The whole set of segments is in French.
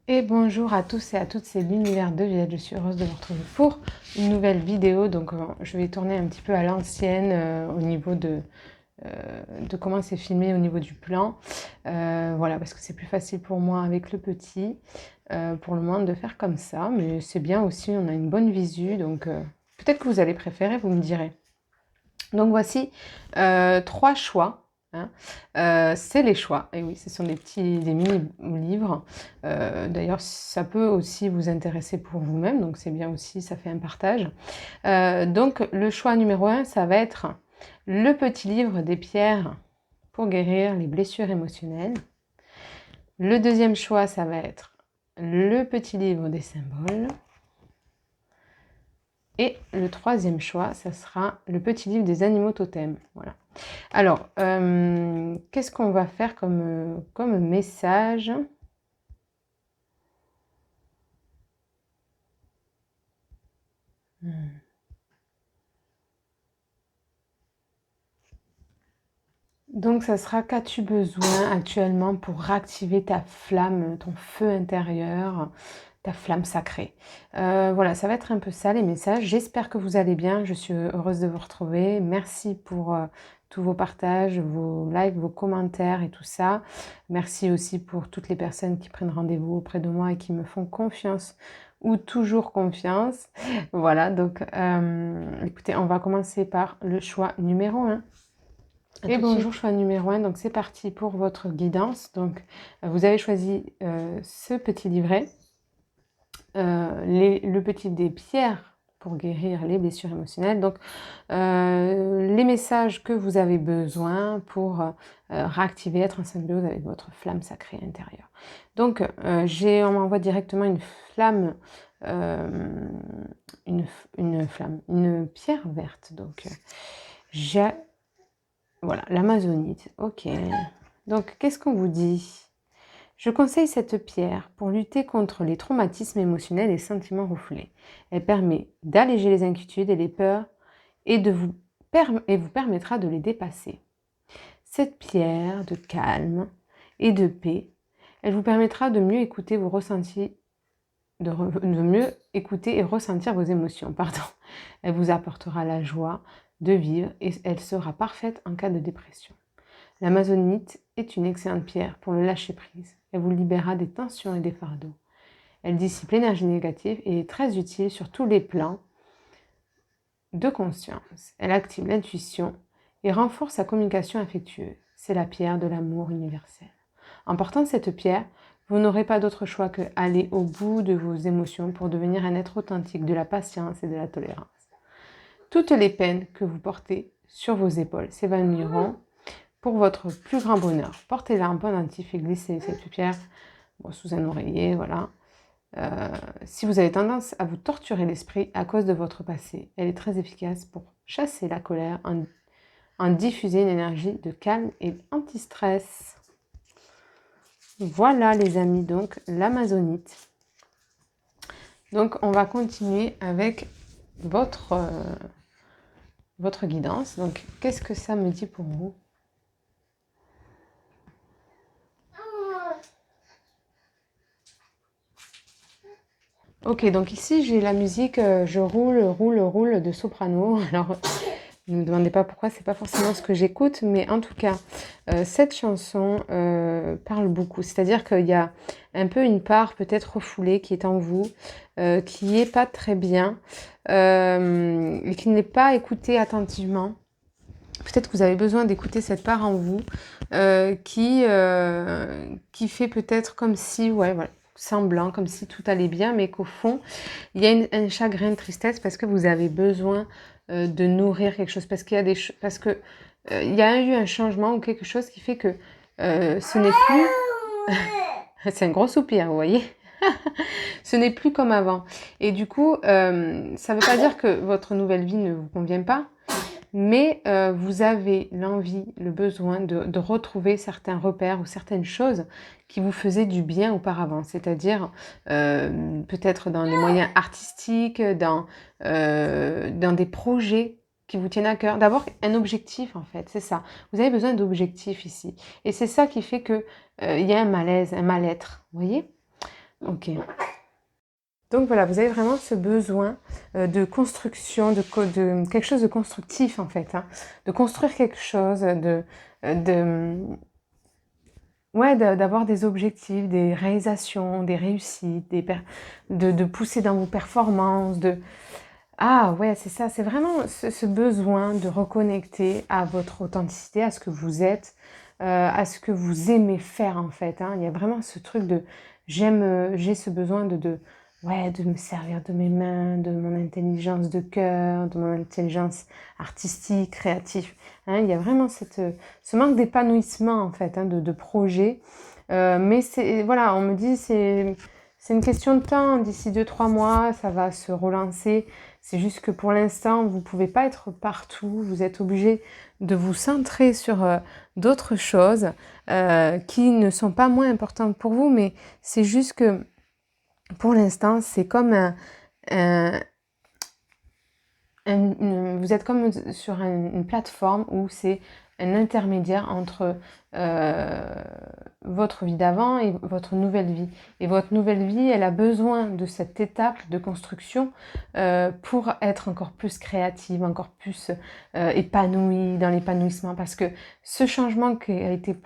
Et bonjour à tous et à toutes, c'est l'univers de Violette, je suis heureuse de vous retrouver pour une nouvelle vidéo. Donc je vais tourner un petit peu à l'ancienne au niveau de comment c'est filmé au niveau du plan. Voilà, parce que c'est plus facile pour moi avec le petit, pour le moment de faire comme ça. Mais c'est bien aussi, on a une bonne visu, donc peut-être que vous allez préférer, vous me direz. Donc voici 3 choix. Hein. C'est les choix. Et oui, ce sont des mini-livres. D'ailleurs, ça peut aussi vous intéresser pour vous-même. Donc c'est bien aussi, ça fait un partage. Donc le choix numéro 1, ça va être le petit livre des pierres pour guérir les blessures émotionnelles. Le deuxième choix, ça va être le petit livre des symboles. Et le troisième choix, ça sera le petit livre des animaux totems. Voilà. Alors, qu'est-ce qu'on va faire comme message? Donc, ça sera qu'as-tu besoin actuellement pour réactiver ta flamme, ton feu intérieur, ta flamme sacrée. Voilà, ça va être un peu ça les messages. J'espère que vous allez bien. Je suis heureuse de vous retrouver. Merci pour tous vos partages, vos likes, vos commentaires et tout ça. Merci aussi pour toutes les personnes qui prennent rendez-vous auprès de moi et qui me font confiance ou toujours confiance. Voilà, donc écoutez, on va commencer par le choix numéro 1. Et bonjour, choix numéro 1, donc c'est parti pour votre guidance. Donc vous avez choisi ce petit livret, le petit des pierres pour guérir les blessures émotionnelles. Donc les messages que vous avez besoin pour réactiver, être en symbiose avec votre flamme sacrée intérieure. Donc on m'envoie directement une flamme, une pierre verte. Donc j'ai voilà, l'amazonite, ok. Donc, qu'est-ce qu'on vous dit? Je conseille cette pierre pour lutter contre les traumatismes émotionnels et sentiments refoulés. Elle permet d'alléger les inquiétudes et les peurs et vous permettra de les dépasser. Cette pierre de calme et de paix, elle vous permettra de mieux écouter vos ressentis, de mieux écouter et ressentir vos émotions. Pardon. Elle vous apportera la joie de vivre et elle sera parfaite en cas de dépression. L'amazonite est une excellente pierre pour le lâcher-prise. Elle vous libérera des tensions et des fardeaux. Elle dissipe l'énergie négative et est très utile sur tous les plans de conscience. Elle active l'intuition et renforce sa communication affectueuse. C'est la pierre de l'amour universel. En portant cette pierre, vous n'aurez pas d'autre choix que aller au bout de vos émotions pour devenir un être authentique de la patience et de la tolérance. Toutes les peines que vous portez sur vos épaules s'évanouiront pour votre plus grand bonheur. Portez-la en pendentif et glissez cette pierre sous un oreiller, voilà. Si vous avez tendance à vous torturer l'esprit à cause de votre passé, elle est très efficace pour chasser la colère, en diffuser une énergie de calme et anti-stress. Voilà les amis, donc l'amazonite. Donc on va continuer avec votre guidance. Donc qu'est-ce que ça me dit pour vous? Ok, donc ici j'ai la musique, je roule de soprano. Alors, ne me demandez pas pourquoi, c'est pas forcément ce que j'écoute, mais en tout cas, cette chanson parle beaucoup. C'est-à-dire qu'il y a un peu une part peut-être refoulée qui est en vous, qui est pas très bien, et qui n'est pas écoutée attentivement. Peut-être que vous avez besoin d'écouter cette part en vous, qui fait peut-être comme si, ouais, voilà, semblant, comme si tout allait bien, mais qu'au fond, il y a un chagrin de tristesse parce que vous avez besoin de nourrir quelque chose, parce qu'il y a parce que il y a eu un changement ou quelque chose qui fait que ce n'est plus... C'est un gros soupir, vous voyez. Ce n'est plus comme avant. Et du coup, ça ne veut pas dire que votre nouvelle vie ne vous convient pas, mais vous avez l'envie, le besoin de retrouver certains repères ou certaines choses qui vous faisaient du bien auparavant. C'est-à-dire peut-être dans les moyens artistiques, dans des projets qui vous tiennent à cœur. D'avoir un objectif en fait, c'est ça. Vous avez besoin d'objectifs ici. Et c'est ça qui fait qu'il y a un malaise, un mal-être, vous voyez. Ok. Donc voilà, vous avez vraiment ce besoin de construction, de quelque chose de constructif en fait, hein, de construire quelque chose, de ouais, d'avoir des objectifs, des réalisations, des réussites, de pousser dans vos performances, ah ouais, c'est ça, c'est vraiment ce besoin de reconnecter à votre authenticité, à ce que vous êtes, à ce que vous aimez faire en fait, hein. Il y a vraiment ce truc de j'ai ce besoin ouais, de me servir de mes mains, de mon intelligence de cœur, de mon intelligence artistique, créative, hein. Il y a vraiment ce manque d'épanouissement en fait, hein, de projet. Mais voilà, on me dit c'est une question de temps, d'ici 2-3 mois, ça va se relancer. C'est juste que pour l'instant, vous ne pouvez pas être partout. Vous êtes obligé de vous centrer sur d'autres choses qui ne sont pas moins importantes pour vous, mais c'est juste que pour l'instant, c'est comme vous êtes comme sur une plateforme où c'est un intermédiaire entre votre vie d'avant et votre nouvelle vie. Et votre nouvelle vie, elle a besoin de cette étape de construction pour être encore plus créative, encore plus épanouie dans l'épanouissement. Parce que ce changement qui a été,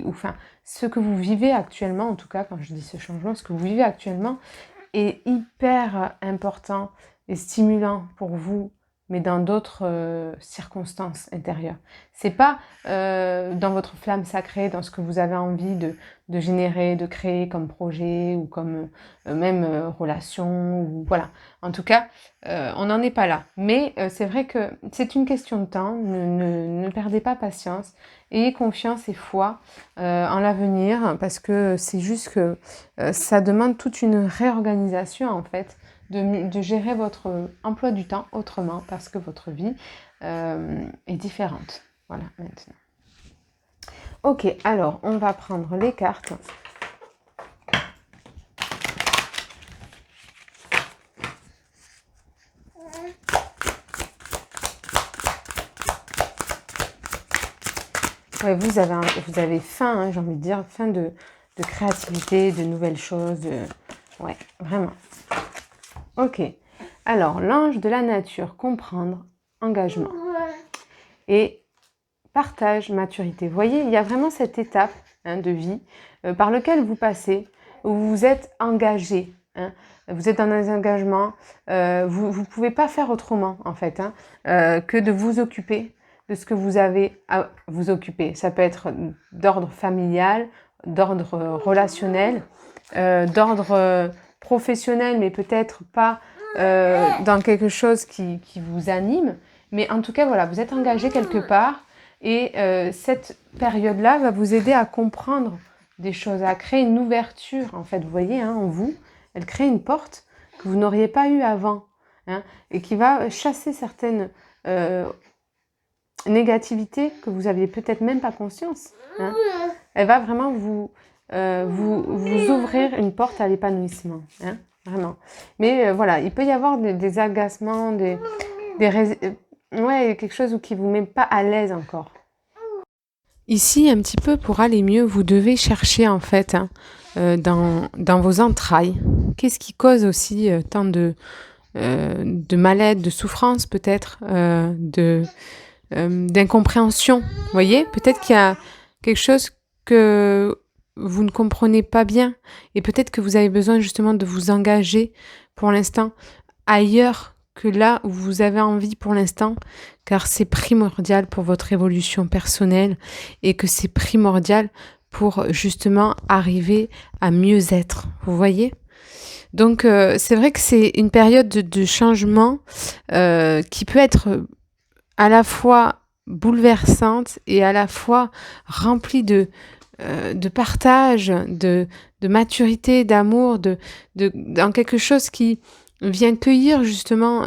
enfin, ce que vous vivez actuellement, en tout cas, quand je dis ce changement, ce que vous vivez actuellement est hyper important et stimulant pour vous, mais dans d'autres circonstances intérieures. C'est pas dans votre flamme sacrée, dans ce que vous avez envie de générer, de créer comme projet ou comme même relation, ou voilà. En tout cas, on n'en est pas là. Mais c'est vrai que c'est une question de temps. Ne perdez pas patience. Ayez confiance et foi en l'avenir, parce que c'est juste que ça demande toute une réorganisation en fait, de gérer votre emploi du temps autrement, parce que votre vie est différente. Voilà, maintenant. Ok, alors on va prendre les cartes. Ouais, vous avez faim, hein, j'ai envie de dire, faim de créativité, de nouvelles choses. Ouais, vraiment. Ok. Alors, l'ange de la nature, comprendre, engagement. Et partage, maturité. Vous voyez, il y a vraiment cette étape de vie par laquelle vous passez, où vous êtes engagé. Hein. Vous êtes dans un engagement. Vous ne pouvez pas faire autrement, en fait, que de vous occuper de ce que vous avez à vous occuper. Ça peut être d'ordre familial, d'ordre relationnel, d'ordre professionnel, mais peut-être pas dans quelque chose qui vous anime. Mais en tout cas, voilà, vous êtes engagé quelque part et cette période-là va vous aider à comprendre des choses, à créer une ouverture, en fait, vous voyez, hein, en vous. Elle crée une porte que vous n'auriez pas eue avant, hein, et qui va chasser certaines négativités que vous n'aviez peut-être même pas conscience. Hein. Elle va vraiment vous ouvrir une porte à l'épanouissement, hein, vraiment. Mais voilà, il peut y avoir des agacements, ouais, quelque chose qui ne vous met pas à l'aise encore. Ici, un petit peu pour aller mieux, vous devez chercher en fait dans vos entrailles. Qu'est-ce qui cause aussi tant de mal-être, de souffrance peut-être, d'incompréhension. Vous voyez, peut-être qu'il y a quelque chose que vous ne comprenez pas bien et peut-être que vous avez besoin justement de vous engager pour l'instant ailleurs que là où vous avez envie pour l'instant, car c'est primordial pour votre évolution personnelle et que c'est primordial pour justement arriver à mieux être. Vous voyez ? Donc c'est vrai que c'est une période de changement qui peut être à la fois bouleversante et à la fois remplie de partage, de maturité, d'amour, dans quelque chose qui vient cueillir justement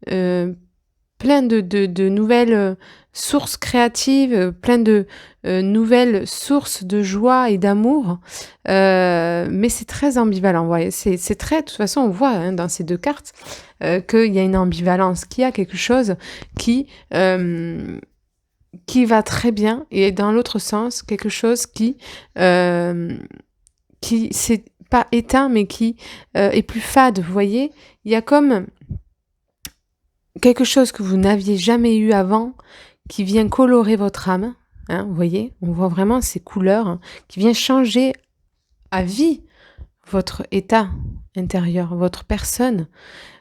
plein de nouvelles sources créatives, plein de nouvelles sources de joie et d'amour, mais c'est très ambivalent. Vous voyez, c'est très, de toute façon, on voit hein, dans ces deux cartes qu'il y a une ambivalence, qu'il y a quelque chose qui va très bien, et dans l'autre sens, quelque chose qui c'est pas éteint, mais qui est plus fade, vous voyez? Il y a comme quelque chose que vous n'aviez jamais eu avant qui vient colorer votre âme, hein, vous voyez? On voit vraiment ces couleurs hein, qui viennent changer à vie votre état intérieur, votre personne.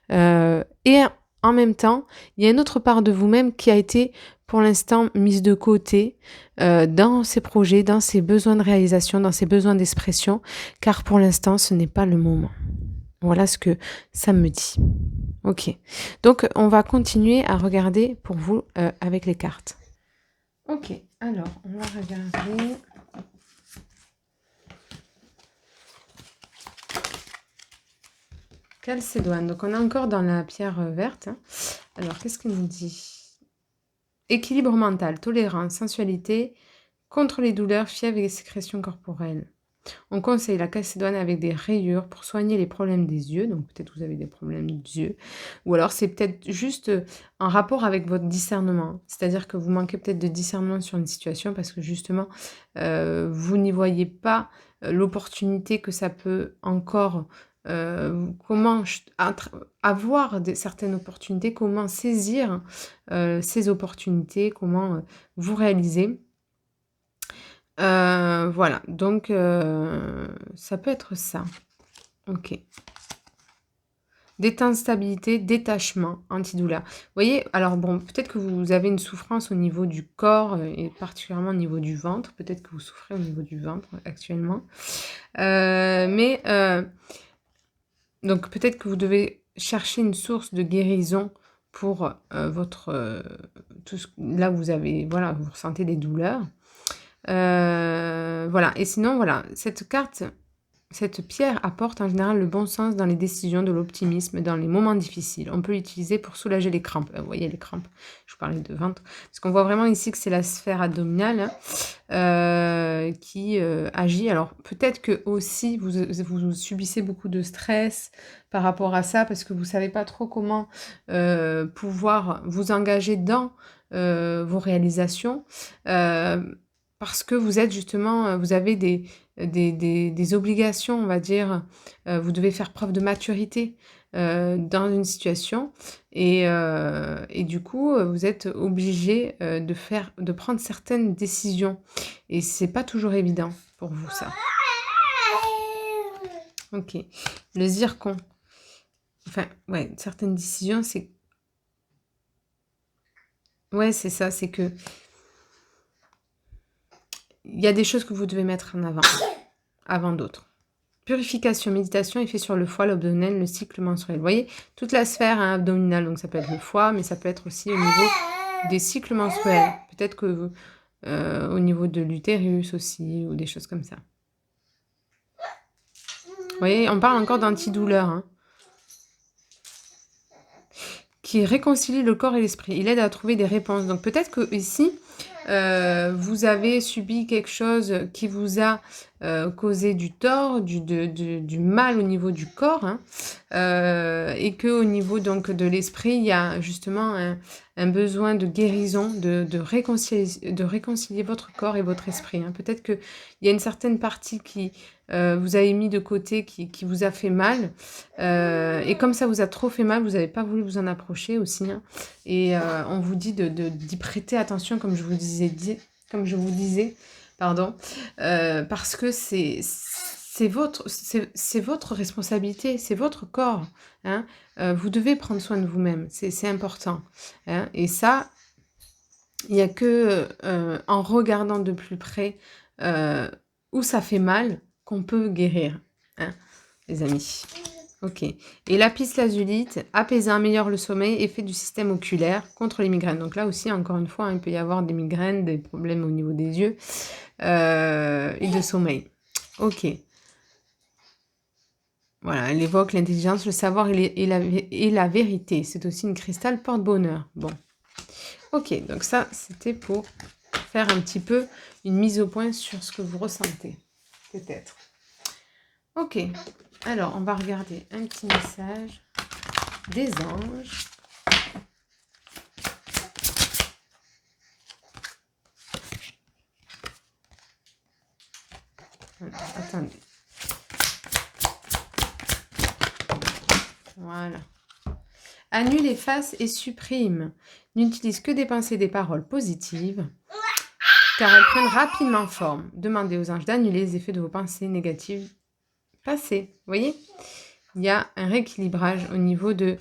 Et en même temps, il y a une autre part de vous-même qui a été pour l'instant mise de côté dans ces projets, dans ces besoins de réalisation, dans ces besoins d'expression, car pour l'instant, ce n'est pas le moment. Voilà ce que ça me dit. Ok. Donc, on va continuer à regarder pour vous avec les cartes. Ok. Alors, on va regarder... Calcédoine. Donc, on est encore dans la pierre verte. Alors, qu'est-ce qu'il nous dit? Équilibre mental, tolérance, sensualité, contre les douleurs, fièvre et sécrétions corporelles. On conseille la calcédoine avec des rayures pour soigner les problèmes des yeux. Donc, peut-être vous avez des problèmes d'yeux. Ou alors, c'est peut-être juste en rapport avec votre discernement. C'est-à-dire que vous manquez peut-être de discernement sur une situation parce que justement, vous n'y voyez pas l'opportunité que ça peut encore... comment avoir certaines opportunités, comment saisir ces opportunités, comment vous réaliser. Voilà, donc ça peut être ça. Ok. Détente-stabilité, détachement, antidouleur. Vous voyez, alors bon, peut-être que vous avez une souffrance au niveau du corps et particulièrement au niveau du ventre. Peut-être que vous souffrez au niveau du ventre actuellement. Donc peut-être que vous devez chercher une source de guérison pour votre... là où vous avez... Voilà, vous ressentez des douleurs. Voilà, et sinon, voilà, cette carte... Cette pierre apporte en général le bon sens dans les décisions, de l'optimisme, dans les moments difficiles. On peut l'utiliser pour soulager les crampes. Vous voyez les crampes, je vous parlais de ventre. Parce qu'on voit vraiment ici que c'est la sphère abdominale qui agit. Alors peut-être que aussi vous subissez beaucoup de stress par rapport à ça parce que vous ne savez pas trop comment pouvoir vous engager dans vos réalisations. Parce que vous êtes justement, vous avez des obligations, on va dire, vous devez faire preuve de maturité dans une situation et du coup, vous êtes obligé de prendre certaines décisions et c'est pas toujours évident pour vous ça. Ok, le zircon. Enfin, ouais, certaines décisions, c'est... Ouais, c'est ça, c'est que... Il y a des choses que vous devez mettre en avant d'autres. Purification, méditation, effet sur le foie, l'abdomen, le cycle menstruel. Vous voyez, toute la sphère abdominale, donc ça peut être le foie, mais ça peut être aussi au niveau des cycles menstruels. Peut-être que au niveau de l'utérus aussi, ou des choses comme ça. Vous voyez, on parle encore d'antidouleur, hein, qui réconcilie le corps et l'esprit. Il aide à trouver des réponses. Donc peut-être que ici, vous avez subi quelque chose qui vous a causé du tort, du mal au niveau du corps, hein, et qu'au niveau donc, de l'esprit, il y a justement un besoin de guérison, de réconcilier votre corps et votre esprit. Hein. Peut-être qu'il y a une certaine partie qui vous avez mis de côté, qui vous a fait mal, et comme ça vous a trop fait mal, vous n'avez pas voulu vous en approcher aussi, hein, et on vous dit d'y prêter attention, comme je vous disais, pardon, parce que c'est votre responsabilité, c'est votre corps, hein, vous devez prendre soin de vous-même, c'est important, hein, et ça, il n'y a que en regardant de plus près où ça fait mal qu'on peut guérir, hein, les amis. Ok. Et lapis-lazulite, apaisant, améliore le sommeil, effet du système oculaire, contre les migraines. Donc là aussi, encore une fois, hein, il peut y avoir des migraines, des problèmes au niveau des yeux et de sommeil. Ok. Voilà, elle évoque l'intelligence, le savoir et la vérité. C'est aussi une cristal porte-bonheur. Bon. Ok, donc ça, c'était pour faire un petit peu une mise au point sur ce que vous ressentez. Peut-être. Ok. Alors, on va regarder un petit message des anges. Alors, attendez. Voilà. Annule, efface et supprime. N'utilise que des pensées et des paroles positives, car elles prennent rapidement forme. Demandez aux anges d'annuler les effets de vos pensées négatives passées. Vous voyez? Il y a un rééquilibrage au niveau de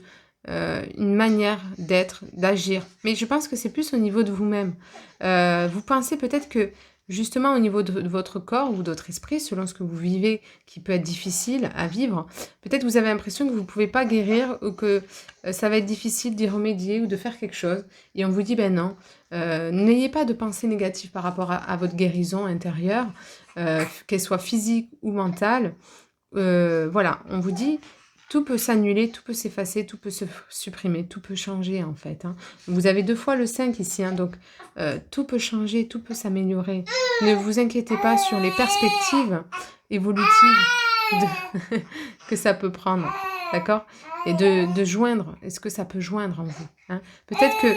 une manière d'être, d'agir. Mais je pense que c'est plus au niveau de vous-même. Vous pensez peut-être que, justement, au niveau de votre corps ou de votre esprit, selon ce que vous vivez, qui peut être difficile à vivre, peut-être vous avez l'impression que vous ne pouvez pas guérir ou que ça va être difficile d'y remédier ou de faire quelque chose. Et on vous dit, ben non, n'ayez pas de pensée négative par rapport à votre guérison intérieure, qu'elle soit physique ou mentale. Voilà, on vous dit, tout peut s'annuler, tout peut s'effacer, tout peut se supprimer, tout peut changer en fait. Hein. Vous avez 2 fois le 5 ici, hein, donc tout peut changer, tout peut s'améliorer. Ne vous inquiétez pas sur les perspectives évolutives que ça peut prendre, d'accord? Et de joindre, est-ce que ça peut joindre en vous, hein? Peut-être que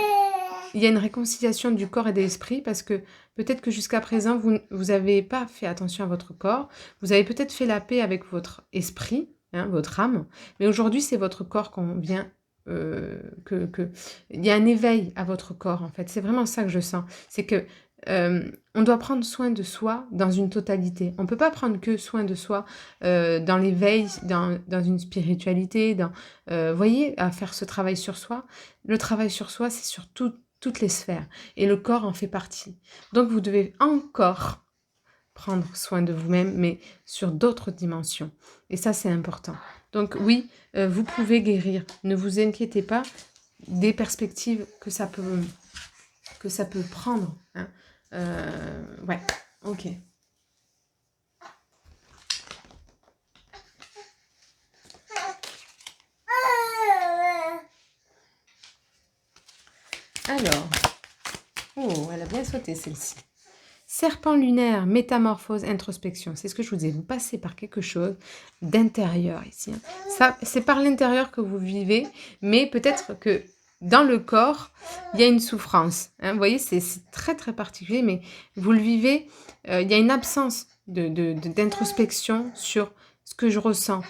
il y a une réconciliation du corps et de l'esprit parce que peut-être que jusqu'à présent, vous avez pas fait attention à votre corps. Vous avez peut-être fait la paix avec votre esprit, hein, votre âme. Mais aujourd'hui, c'est votre corps qu'on vient... Il y a un éveil à votre corps, en fait. C'est vraiment ça que je sens. C'est que on doit prendre soin de soi dans une totalité. On ne peut pas prendre que soin de soi dans l'éveil, dans une spiritualité, voyez, à faire ce travail sur soi. Le travail sur soi, c'est sur toutes les sphères. Et le corps en fait partie. Donc, vous devez encore prendre soin de vous-même, mais sur d'autres dimensions. Et ça, c'est important. Donc, oui, vous pouvez guérir. Ne vous inquiétez pas des perspectives que ça peut prendre. Hein. Ouais, ok. Alors, oh, elle a bien sauté celle-ci. Serpent lunaire, métamorphose, introspection. C'est ce que je vous disais. Vous passez par quelque chose d'intérieur ici. Hein. Ça, c'est par l'intérieur que vous vivez, mais peut-être que dans le corps, il y a une souffrance. Hein. Vous voyez, c'est très très particulier, mais vous le vivez. Il y a une absence d'introspection sur ce que je ressens.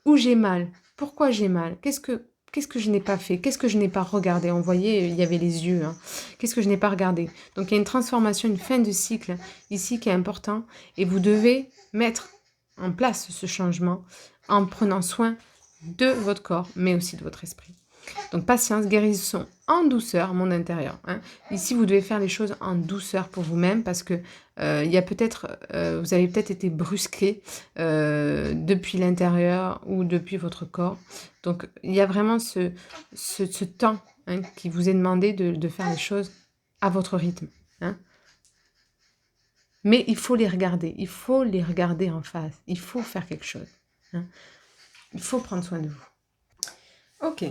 Où j'ai mal? Pourquoi j'ai mal? Qu'est-ce que je n'ai pas fait? Qu'est-ce que je n'ai pas regardé? On voyait, il y avait les yeux. Hein. Qu'est-ce que je n'ai pas regardé? Donc, il y a une transformation, une fin de cycle ici qui est important. Et vous devez mettre en place ce changement en prenant soin de votre corps, mais aussi de votre esprit. Donc, patience, guérison en douceur, mon intérieur. Hein. Ici, vous devez faire les choses en douceur pour vous-même parce que il y a peut-être, vous avez peut-être été brusqué depuis l'intérieur ou depuis votre corps. Donc, il y a vraiment ce temps hein, qui vous est demandé de faire les choses à votre rythme. Hein. Mais il faut les regarder en face. Il faut faire quelque chose. Hein. Il faut prendre soin de vous. Ok.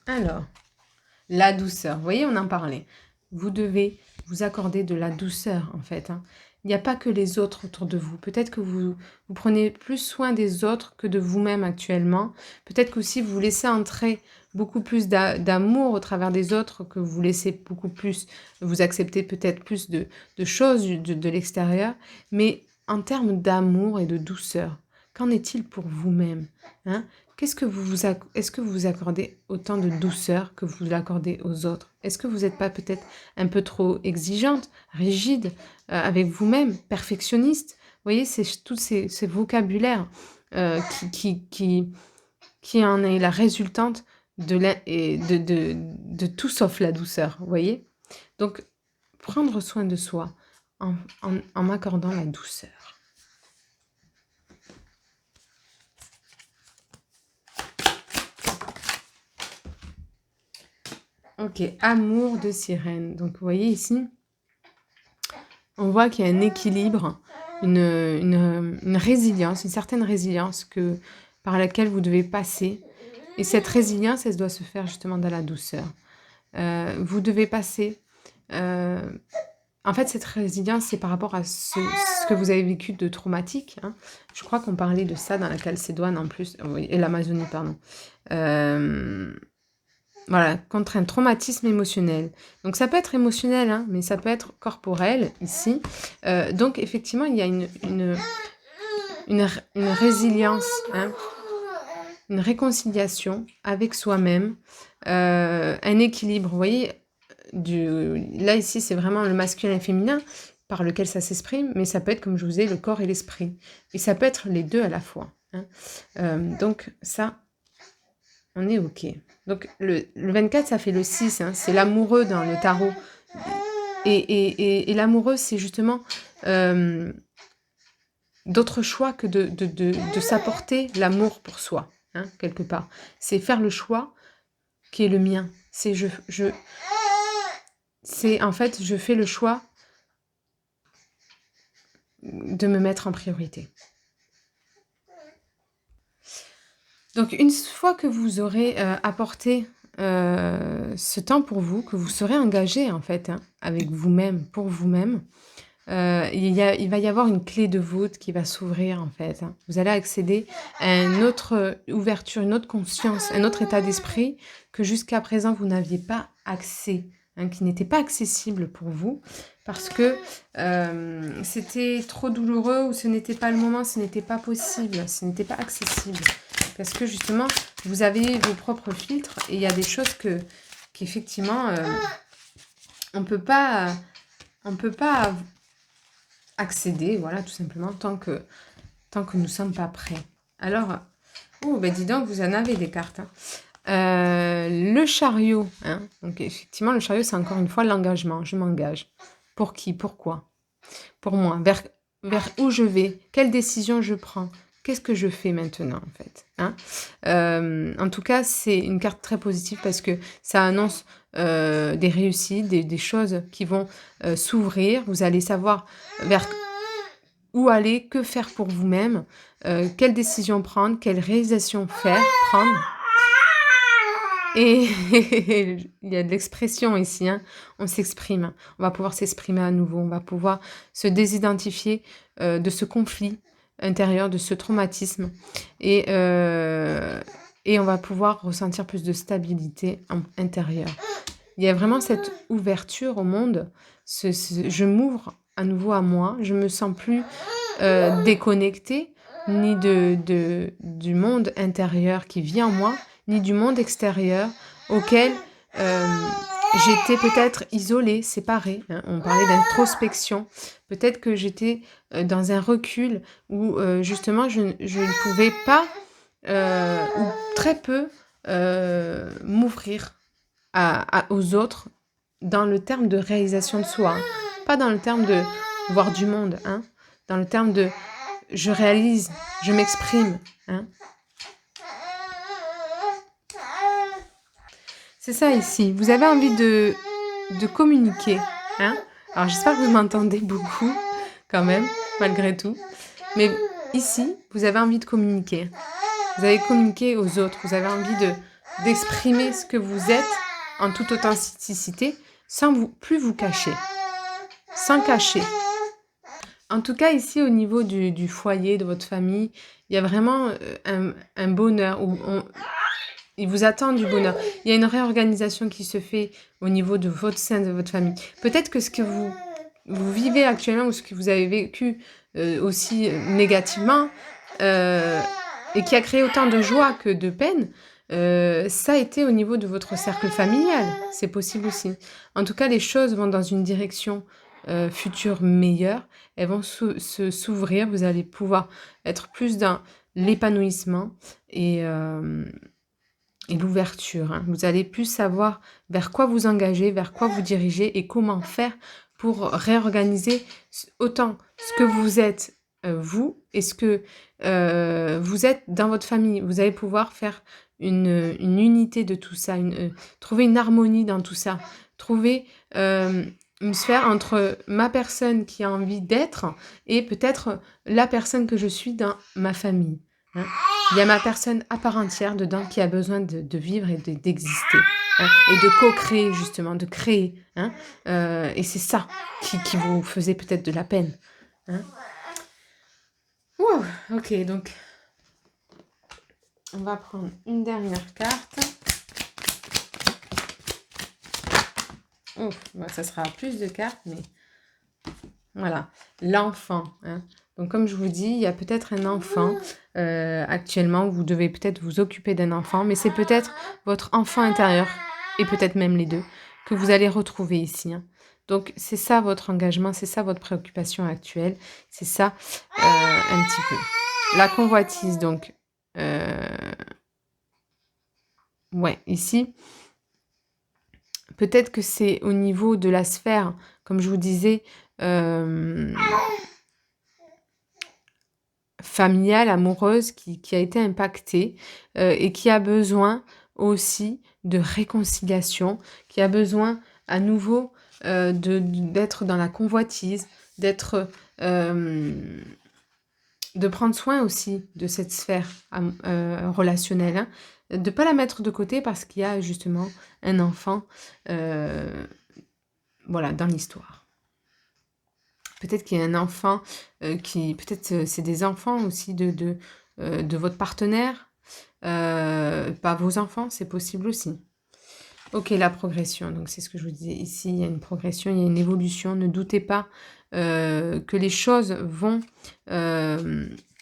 Alors, la douceur. Vous voyez, on en parlait. Vous devez vous accorder de la douceur, en fait. Hein. Il n'y a pas que les autres autour de vous. Peut-être que vous prenez plus soin des autres que de vous-même actuellement. Peut-être qu'aussi vous laissez entrer beaucoup plus d'amour au travers des autres, que vous laissez beaucoup plus, vous acceptez peut-être plus de choses de l'extérieur. Mais en termes d'amour et de douceur, qu'en est-il pour vous-même hein? Est-ce que vous vous accordez autant de douceur que vous l'accordez aux autres? Est-ce que vous n'êtes pas peut-être un peu trop exigeante, rigide avec vous-même, perfectionniste? Vous voyez, c'est tous ces vocabulaires qui en est la résultante de tout sauf la douceur, vous voyez? Donc, prendre soin de soi en m'accordant la douceur. Ok, amour de sirène. Donc, vous voyez ici, on voit qu'il y a un équilibre, une résilience, une certaine résilience par laquelle vous devez passer. Et cette résilience, elle doit se faire justement dans la douceur. Vous devez passer... en fait, cette résilience, c'est par rapport à ce que vous avez vécu de traumatique. Hein. Je crois qu'on parlait de ça dans la Calcédoine en plus, et l'Amazonie, pardon. Voilà, contre un traumatisme émotionnel. Donc ça peut être émotionnel, hein, mais ça peut être corporel ici. Donc effectivement, il y a une une résilience, hein, une réconciliation avec soi-même, un équilibre. Vous voyez, là ici, c'est vraiment le masculin et le féminin par lequel ça s'exprime, mais ça peut être, comme je vous ai, le corps et l'esprit. Et ça peut être les deux à la fois. Hein. Donc ça, on est OK. Donc le 24, ça fait le 6, hein, c'est l'amoureux dans le tarot. Et l'amoureux, c'est justement d'autres choix que de s'apporter l'amour pour soi, hein, quelque part. C'est faire le choix qui est le mien. C'est en fait, je fais le choix de me mettre en priorité. Donc, une fois que vous aurez apporté ce temps pour vous, que vous serez engagé en fait, hein, avec vous-même, pour vous-même, il va y avoir une clé de voûte qui va s'ouvrir en fait. Hein. Vous allez accéder à une autre ouverture, une autre conscience, un autre état d'esprit que jusqu'à présent vous n'aviez pas accès, hein, qui n'était pas accessible pour vous parce que c'était trop douloureux ou ce n'était pas le moment, ce n'était pas possible, ce n'était pas accessible. Parce que justement, vous avez vos propres filtres et il y a des choses qu'effectivement, on peut pas accéder, voilà, tout simplement, tant que nous ne sommes pas prêts. Alors, ben dis donc, vous en avez des cartes. Hein. Le chariot, hein, donc effectivement, le chariot, c'est encore une fois l'engagement. Je m'engage. Pour qui? Pourquoi? Pour moi. Vers où je vais? Quelle décision je prends? Qu'est-ce que je fais maintenant, en fait, hein? En tout cas, c'est une carte très positive parce que ça annonce des réussites, des choses qui vont s'ouvrir. Vous allez savoir vers où aller, que faire pour vous-même, quelle décision prendre, quelle réalisation prendre. Et il y a de l'expression ici, hein. On s'exprime, on va pouvoir s'exprimer à nouveau, on va pouvoir se désidentifier de ce conflit intérieur, de ce traumatisme et on va pouvoir ressentir plus de stabilité intérieure. Il y a vraiment cette ouverture au monde, je m'ouvre à nouveau à moi, je me sens plus déconnectée ni du monde intérieur qui vit en moi, ni du monde extérieur auquel j'étais peut-être isolée, séparée. Hein. On parlait d'introspection. Peut-être que j'étais dans un recul où justement je ne pouvais pas ou très peu m'ouvrir aux autres dans le terme de réalisation de soi. Hein. Pas dans le terme de voir du monde, hein. Dans le terme de je réalise, je m'exprime. Hein. C'est ça ici. Vous avez envie de communiquer. Hein. Alors j'espère que vous m'entendez beaucoup quand même, malgré tout. Mais ici, vous avez envie de communiquer. Vous avez communiqué aux autres. Vous avez envie d'exprimer ce que vous êtes en toute authenticité sans plus vous cacher. Sans cacher. En tout cas, ici, au niveau du foyer, de votre famille, il y a vraiment un bonheur où il vous attend du bonheur. Il y a une réorganisation qui se fait au niveau de votre sein, de votre famille. Peut-être que ce que vous vivez actuellement ou ce que vous avez vécu aussi négativement et qui a créé autant de joie que de peine, ça a été au niveau de votre cercle familial. C'est possible aussi. En tout cas, les choses vont dans une direction future meilleure. Elles vont s'ouvrir. Vous allez pouvoir être plus dans l'épanouissement et l'ouverture. Hein. Vous allez plus savoir vers quoi vous engager, vers quoi vous diriger et comment faire pour réorganiser autant ce que vous êtes vous et ce que vous êtes dans votre famille. Vous allez pouvoir faire une unité de tout ça, trouver une harmonie dans tout ça, trouver une sphère entre ma personne qui a envie d'être et peut-être la personne que je suis dans ma famille. Hein. Il y a ma personne à part entière dedans qui a besoin de vivre et d'exister. Hein, et de co-créer justement, de créer. Hein, et c'est ça qui vous faisait peut-être de la peine. Hein. Ouh, ok, donc on va prendre une dernière carte. Ouf, bah, ça sera plus de cartes, mais voilà. L'enfant. Hein. Donc, comme je vous dis, il y a peut-être un enfant actuellement, vous devez peut-être vous occuper d'un enfant, mais c'est peut-être votre enfant intérieur, et peut-être même les deux, que vous allez retrouver ici, hein. Donc, c'est ça votre engagement, c'est ça votre préoccupation actuelle, c'est ça un petit peu. La convoitise, donc, ouais, ici, peut-être que c'est au niveau de la sphère, comme je vous disais, familiale, amoureuse, qui a été impactée et qui a besoin aussi de réconciliation, qui a besoin à nouveau d'être dans la convoitise, d'être, de prendre soin aussi de cette sphère relationnelle, hein, de ne pas la mettre de côté parce qu'il y a justement un enfant voilà, dans l'histoire. Peut-être qu'il y a un enfant peut-être c'est des enfants aussi de votre partenaire, pas vos enfants, c'est possible aussi. Ok, la progression, donc c'est ce que je vous disais ici, il y a une progression, il y a une évolution, ne doutez pas que les choses vont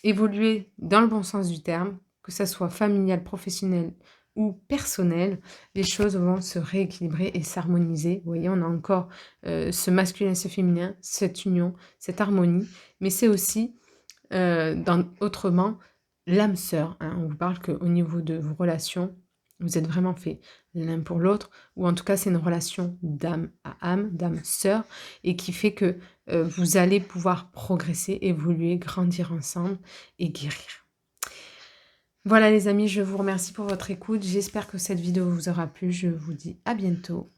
évoluer dans le bon sens du terme, que ça soit familial, professionnel ou personnel, les choses vont se rééquilibrer et s'harmoniser. Vous voyez, on a encore ce masculin et ce féminin, cette union, cette harmonie, mais c'est aussi, autrement, l'âme sœur, hein. On vous parle qu'au niveau de vos relations, vous êtes vraiment faits l'un pour l'autre, ou en tout cas, c'est une relation d'âme à âme, d'âme sœur, et qui fait que vous allez pouvoir progresser, évoluer, grandir ensemble et guérir. Voilà les amis, je vous remercie pour votre écoute. J'espère que cette vidéo vous aura plu. Je vous dis à bientôt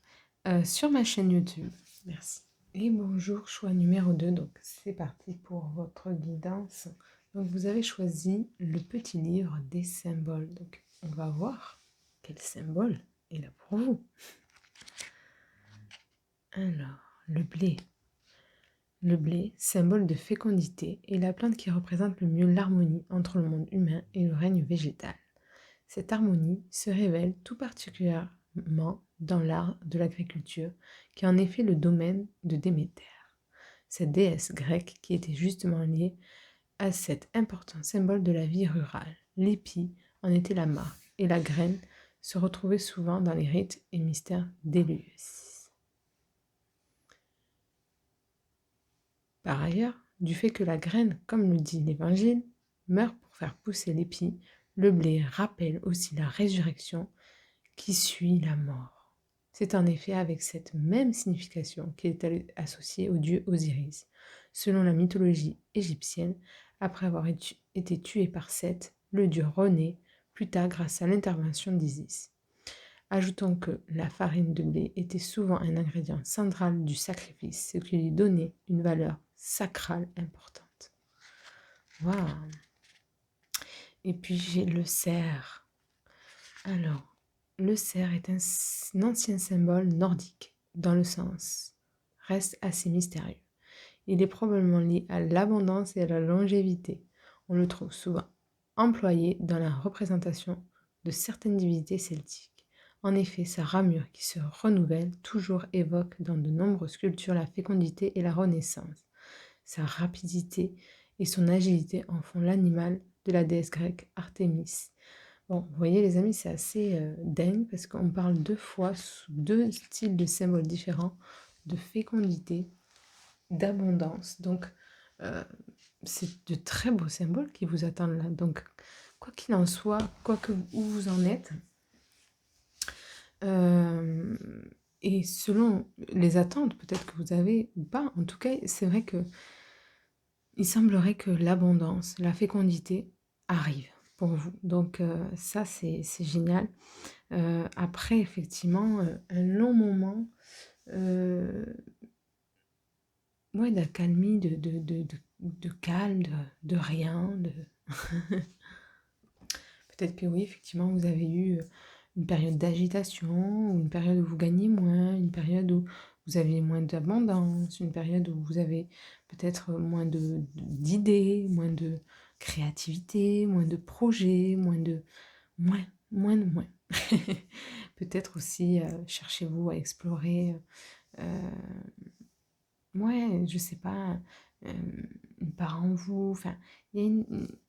sur ma chaîne YouTube. Merci. Et bonjour, choix numéro 2. Donc c'est parti pour votre guidance. Donc vous avez choisi le petit livre des symboles. Donc on va voir quel symbole est là pour vous. Alors, le blé. Le blé, symbole de fécondité, est la plante qui représente le mieux l'harmonie entre le monde humain et le règne végétal. Cette harmonie se révèle tout particulièrement dans l'art de l'agriculture, qui est en effet le domaine de Déméter, cette déesse grecque qui était justement liée à cet important symbole de la vie rurale. L'épi en était la marque, et la graine se retrouvait souvent dans les rites et mystères d'Éleusis. Par ailleurs, du fait que la graine, comme le dit l'Évangile, meurt pour faire pousser l'épi, le blé rappelle aussi la résurrection qui suit la mort. C'est en effet avec cette même signification qu'il est associé au dieu Osiris. Selon la mythologie égyptienne, après avoir été tué par Seth, le dieu renaît plus tard grâce à l'intervention d'Isis. Ajoutons que la farine de blé était souvent un ingrédient central du sacrifice, ce qui lui donnait une valeur sacrale importante. Waouh! Et puis j'ai le cerf. Alors, le cerf est un ancien symbole nordique, dans le sens reste assez mystérieux. Il est probablement lié à l'abondance et à la longévité. On le trouve souvent employé dans la représentation de certaines divinités celtiques. En effet, sa ramure qui se renouvelle toujours évoque dans de nombreuses cultures la fécondité et la renaissance. Sa rapidité et son agilité en font l'animal de la déesse grecque Artémis. Bon, vous voyez les amis, c'est assez dingue parce qu'on parle deux fois sous deux styles de symboles différents, de fécondité, d'abondance. Donc, c'est de très beaux symboles qui vous attendent là. Donc, quoi qu'il en soit, quoi que où vous en êtes, et selon les attentes peut-être que vous avez ou pas, en tout cas, c'est vrai que il semblerait que l'abondance, la fécondité arrive pour vous. Donc, ça, c'est génial. Après, effectivement, un long moment ouais, d'accalmie, de calme, de rien. Peut-être que oui, effectivement, vous avez eu une période d'agitation, ou une période où vous gagnez moins, une période où vous avez moins d'abondance, une période où vous avez peut-être moins d'idées, moins de créativité, moins de projets, moins. Peut-être aussi cherchez-vous à explorer, ouais, je sais pas, une part en vous. Enfin, il y a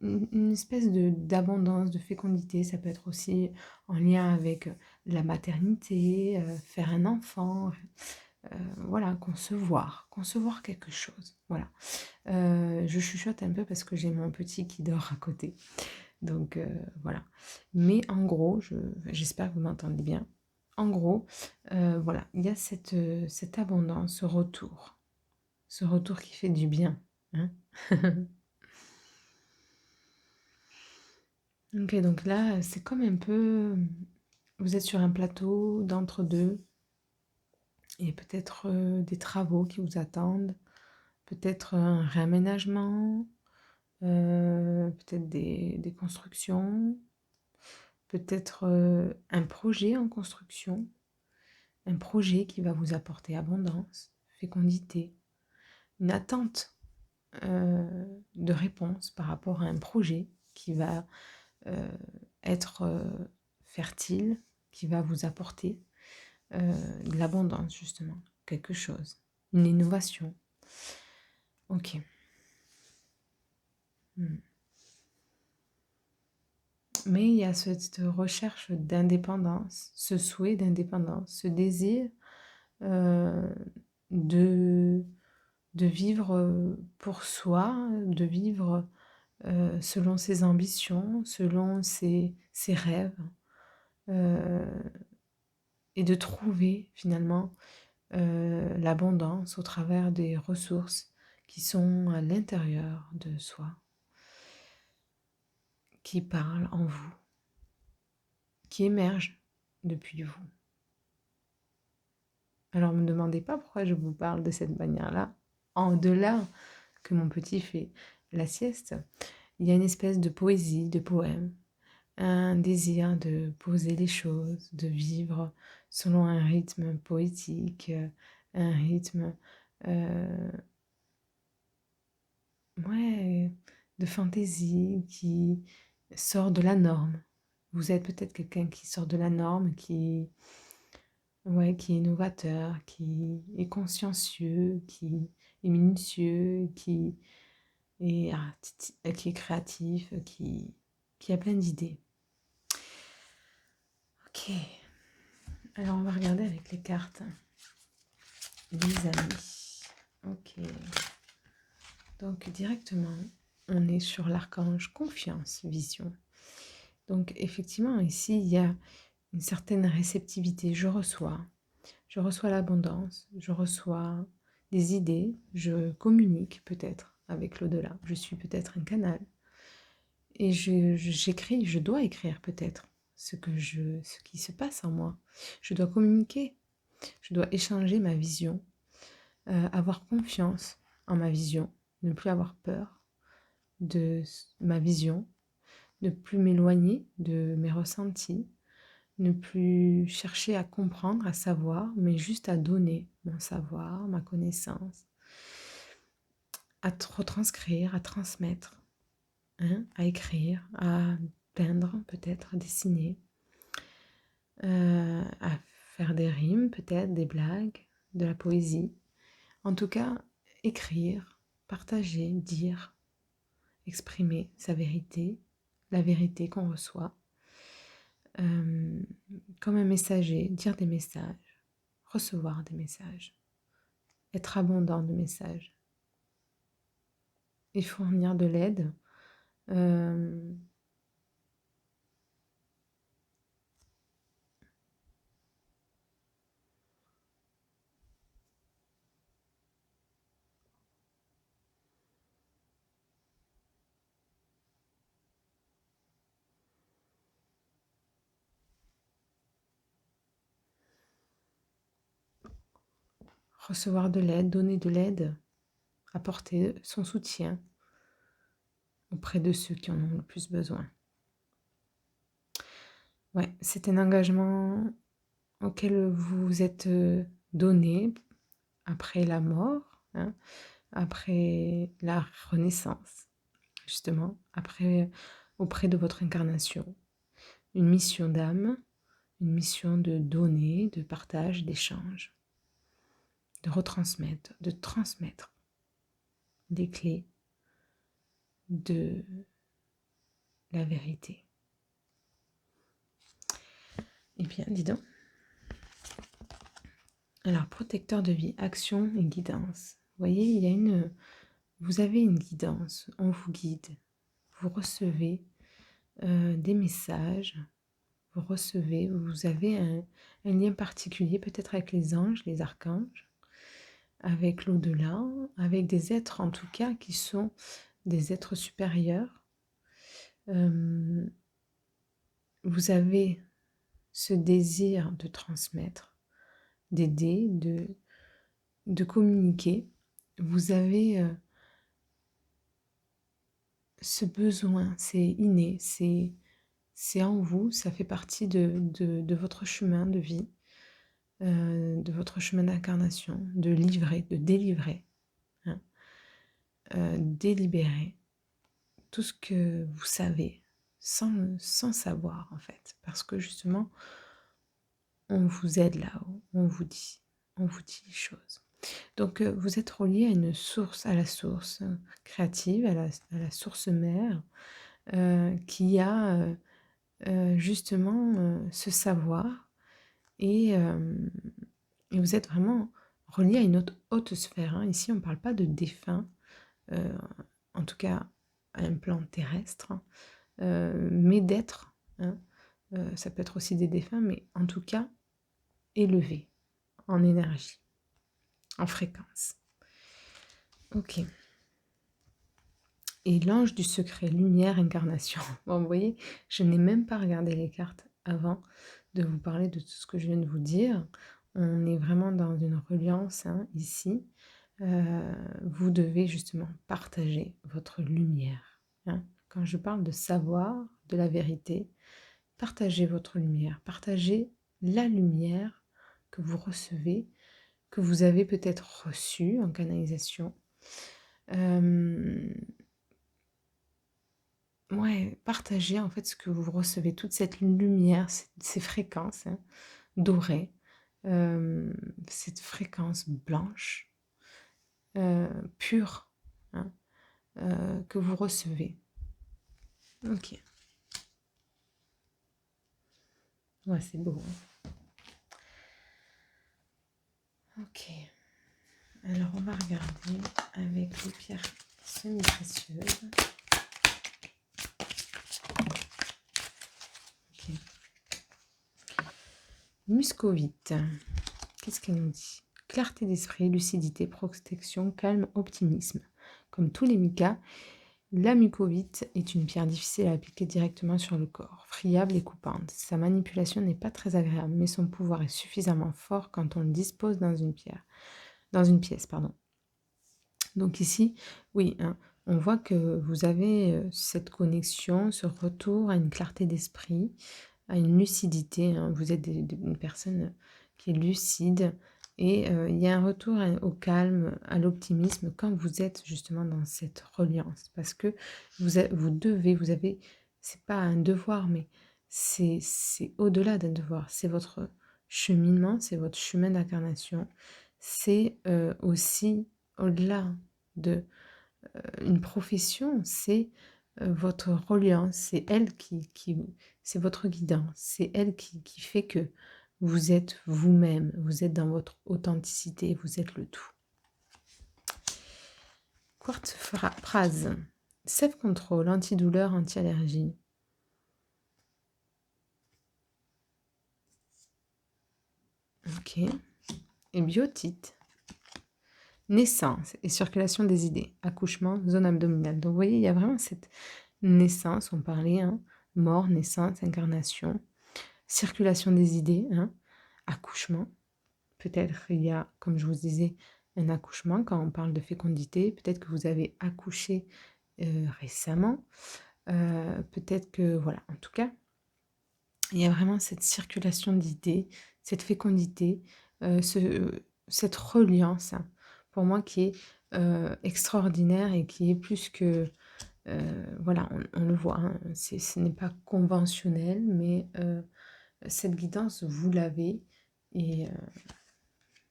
une espèce d'abondance, de fécondité. Ça peut être aussi en lien avec la maternité, faire un enfant, voilà, concevoir quelque chose. Voilà. Je chuchote un peu parce que j'ai mon petit qui dort à côté. Donc voilà. Mais en gros, j'espère que vous m'entendez bien. En gros, voilà, il y a cette abondance, ce retour qui fait du bien. Hein. Ok, donc là, c'est comme un peu, vous êtes sur un plateau d'entre-deux, et peut-être des travaux qui vous attendent, peut-être un réaménagement, peut-être des constructions, peut-être un projet en construction, un projet qui va vous apporter abondance, fécondité, une attente de réponse par rapport à un projet qui va euh, être fertile, qui va vous apporter de l'abondance justement, quelque chose, une innovation. Ok. Mais il y a cette recherche d'indépendance, ce souhait d'indépendance, ce désir euh, de, de vivre pour soi, de vivre selon ses ambitions, selon ses rêves, euh, et de trouver finalement l'abondance au travers des ressources qui sont à l'intérieur de soi, qui parlent en vous, qui émergent depuis vous. Alors ne me demandez pas pourquoi je vous parle de cette manière-là, en delà que mon petit fait la sieste, il y a une espèce de poésie, de poème, un désir de poser les choses, de vivre selon un rythme poétique, un rythme ouais, de fantaisie qui sort de la norme. Vous êtes peut-être quelqu'un qui sort de la norme, qui est novateur, qui est consciencieux, qui est minutieux, qui est créatif, qui a plein d'idées. Ok, alors on va regarder avec les cartes. Les amis. Ok. Donc directement, on est sur l'archange confiance, vision. Donc effectivement, ici, il y a une certaine réceptivité. Je reçois l'abondance, je reçois des idées, je communique peut-être avec l'au-delà. Je suis peut-être un canal. Et j'écris, je dois écrire peut-être ce qui se passe en moi. Je dois communiquer, je dois échanger ma vision, avoir confiance en ma vision, ne plus avoir peur de ma vision, ne plus m'éloigner de mes ressentis, ne plus chercher à comprendre, à savoir, mais juste à donner mon savoir, ma connaissance, à retranscrire, à transmettre, hein, à écrire, à peindre peut-être, à dessiner, à faire des rimes peut-être, des blagues, de la poésie. En tout cas, écrire, partager, dire, exprimer sa vérité, la vérité qu'on reçoit, comme un messager, dire des messages, recevoir des messages, être abondant de messages et fournir de l'aide. Recevoir de l'aide, donner de l'aide, apporter son soutien auprès de ceux qui en ont le plus besoin. Ouais, c'est un engagement auquel vous vous êtes donné après la mort, hein, après la renaissance, justement, auprès de votre incarnation. Une mission d'âme, une mission de donner, de partage, d'échange, de retransmettre, de transmettre. des clés de la vérité. Eh bien, dis donc. Alors, protecteur de vie, action et guidance. Vous voyez, vous avez une guidance, on vous guide. Vous recevez des messages, vous avez un lien particulier, peut-être avec les anges, les archanges, avec l'au-delà, avec des êtres en tout cas qui sont des êtres supérieurs. Vous avez ce désir de transmettre, d'aider, de communiquer. Vous avez ce besoin, c'est inné, c'est en vous, ça fait partie de votre chemin de vie, de votre chemin d'incarnation, de livrer, de délivrer, hein, délibérer tout ce que vous savez sans savoir en fait, parce que justement, on vous aide là-haut, on vous dit les choses. Donc, vous êtes relié à une source, à la source créative, à la source mère, qui a justement ce savoir et vous êtes vraiment relié à une haute sphère. Hein. Ici, on ne parle pas de défunts, en tout cas à un plan terrestre, mais d'êtres. Hein. Ça peut être aussi des défunts, mais en tout cas élevés en énergie, en fréquence. Ok. Et l'ange du secret, lumière, incarnation. Bon, vous voyez, je n'ai même pas regardé les cartes avant de vous parler de tout ce que je viens de vous dire. On est vraiment dans une reliance hein, ici. Vous devez justement partager votre lumière. Hein. Quand je parle de savoir, de la vérité, partagez votre lumière. Partagez la lumière que vous recevez, que vous avez peut-être reçue en canalisation. Ouais, partagez en fait ce que vous recevez, toute cette lumière, ces fréquences hein, dorées, cette fréquence blanche, pure, hein, que vous recevez. Ok. Ouais, c'est beau. Hein. Ok. Alors, on va regarder avec les pierres semi-précieuses. Ok. Muscovite. Qu'est-ce qu'elle nous dit? Clarté d'esprit, lucidité, protection, calme, optimisme. Comme tous les micas, la mucovite est une pierre difficile à appliquer directement sur le corps, friable et coupante. Sa manipulation n'est pas très agréable, mais son pouvoir est suffisamment fort quand on le dispose dans une pièce. Donc ici, oui, hein, on voit que vous avez cette connexion, ce retour à une clarté d'esprit, à une lucidité. Hein. Vous êtes une personne qui est lucide et il y a un retour au calme, à l'optimisme quand vous êtes justement dans cette reliance. Parce que vous avez, c'est pas un devoir, mais c'est au-delà d'un devoir. C'est votre cheminement, c'est votre chemin d'incarnation. C'est aussi au-delà de une profession, c'est votre reliance, c'est elle c'est votre guidance, c'est elle qui fait que vous êtes vous-même, vous êtes dans votre authenticité, vous êtes le tout. Quartz phrase, self-control, antidouleur, anti-allergie. Ok. Et biotite. Naissance et circulation des idées, accouchement, zone abdominale. Donc vous voyez, il y a vraiment cette naissance, on parlait, hein, mort, naissance, incarnation, circulation des idées, hein, accouchement. Peut-être il y a, comme je vous disais, un accouchement quand on parle de fécondité. Peut-être que vous avez accouché récemment. Peut-être que, voilà, en tout cas, il y a vraiment cette circulation d'idées, cette fécondité, cette reliance, hein, pour moi, qui est extraordinaire et qui est plus que... voilà, on le voit, hein, ce n'est pas conventionnel, mais cette guidance, vous l'avez. Et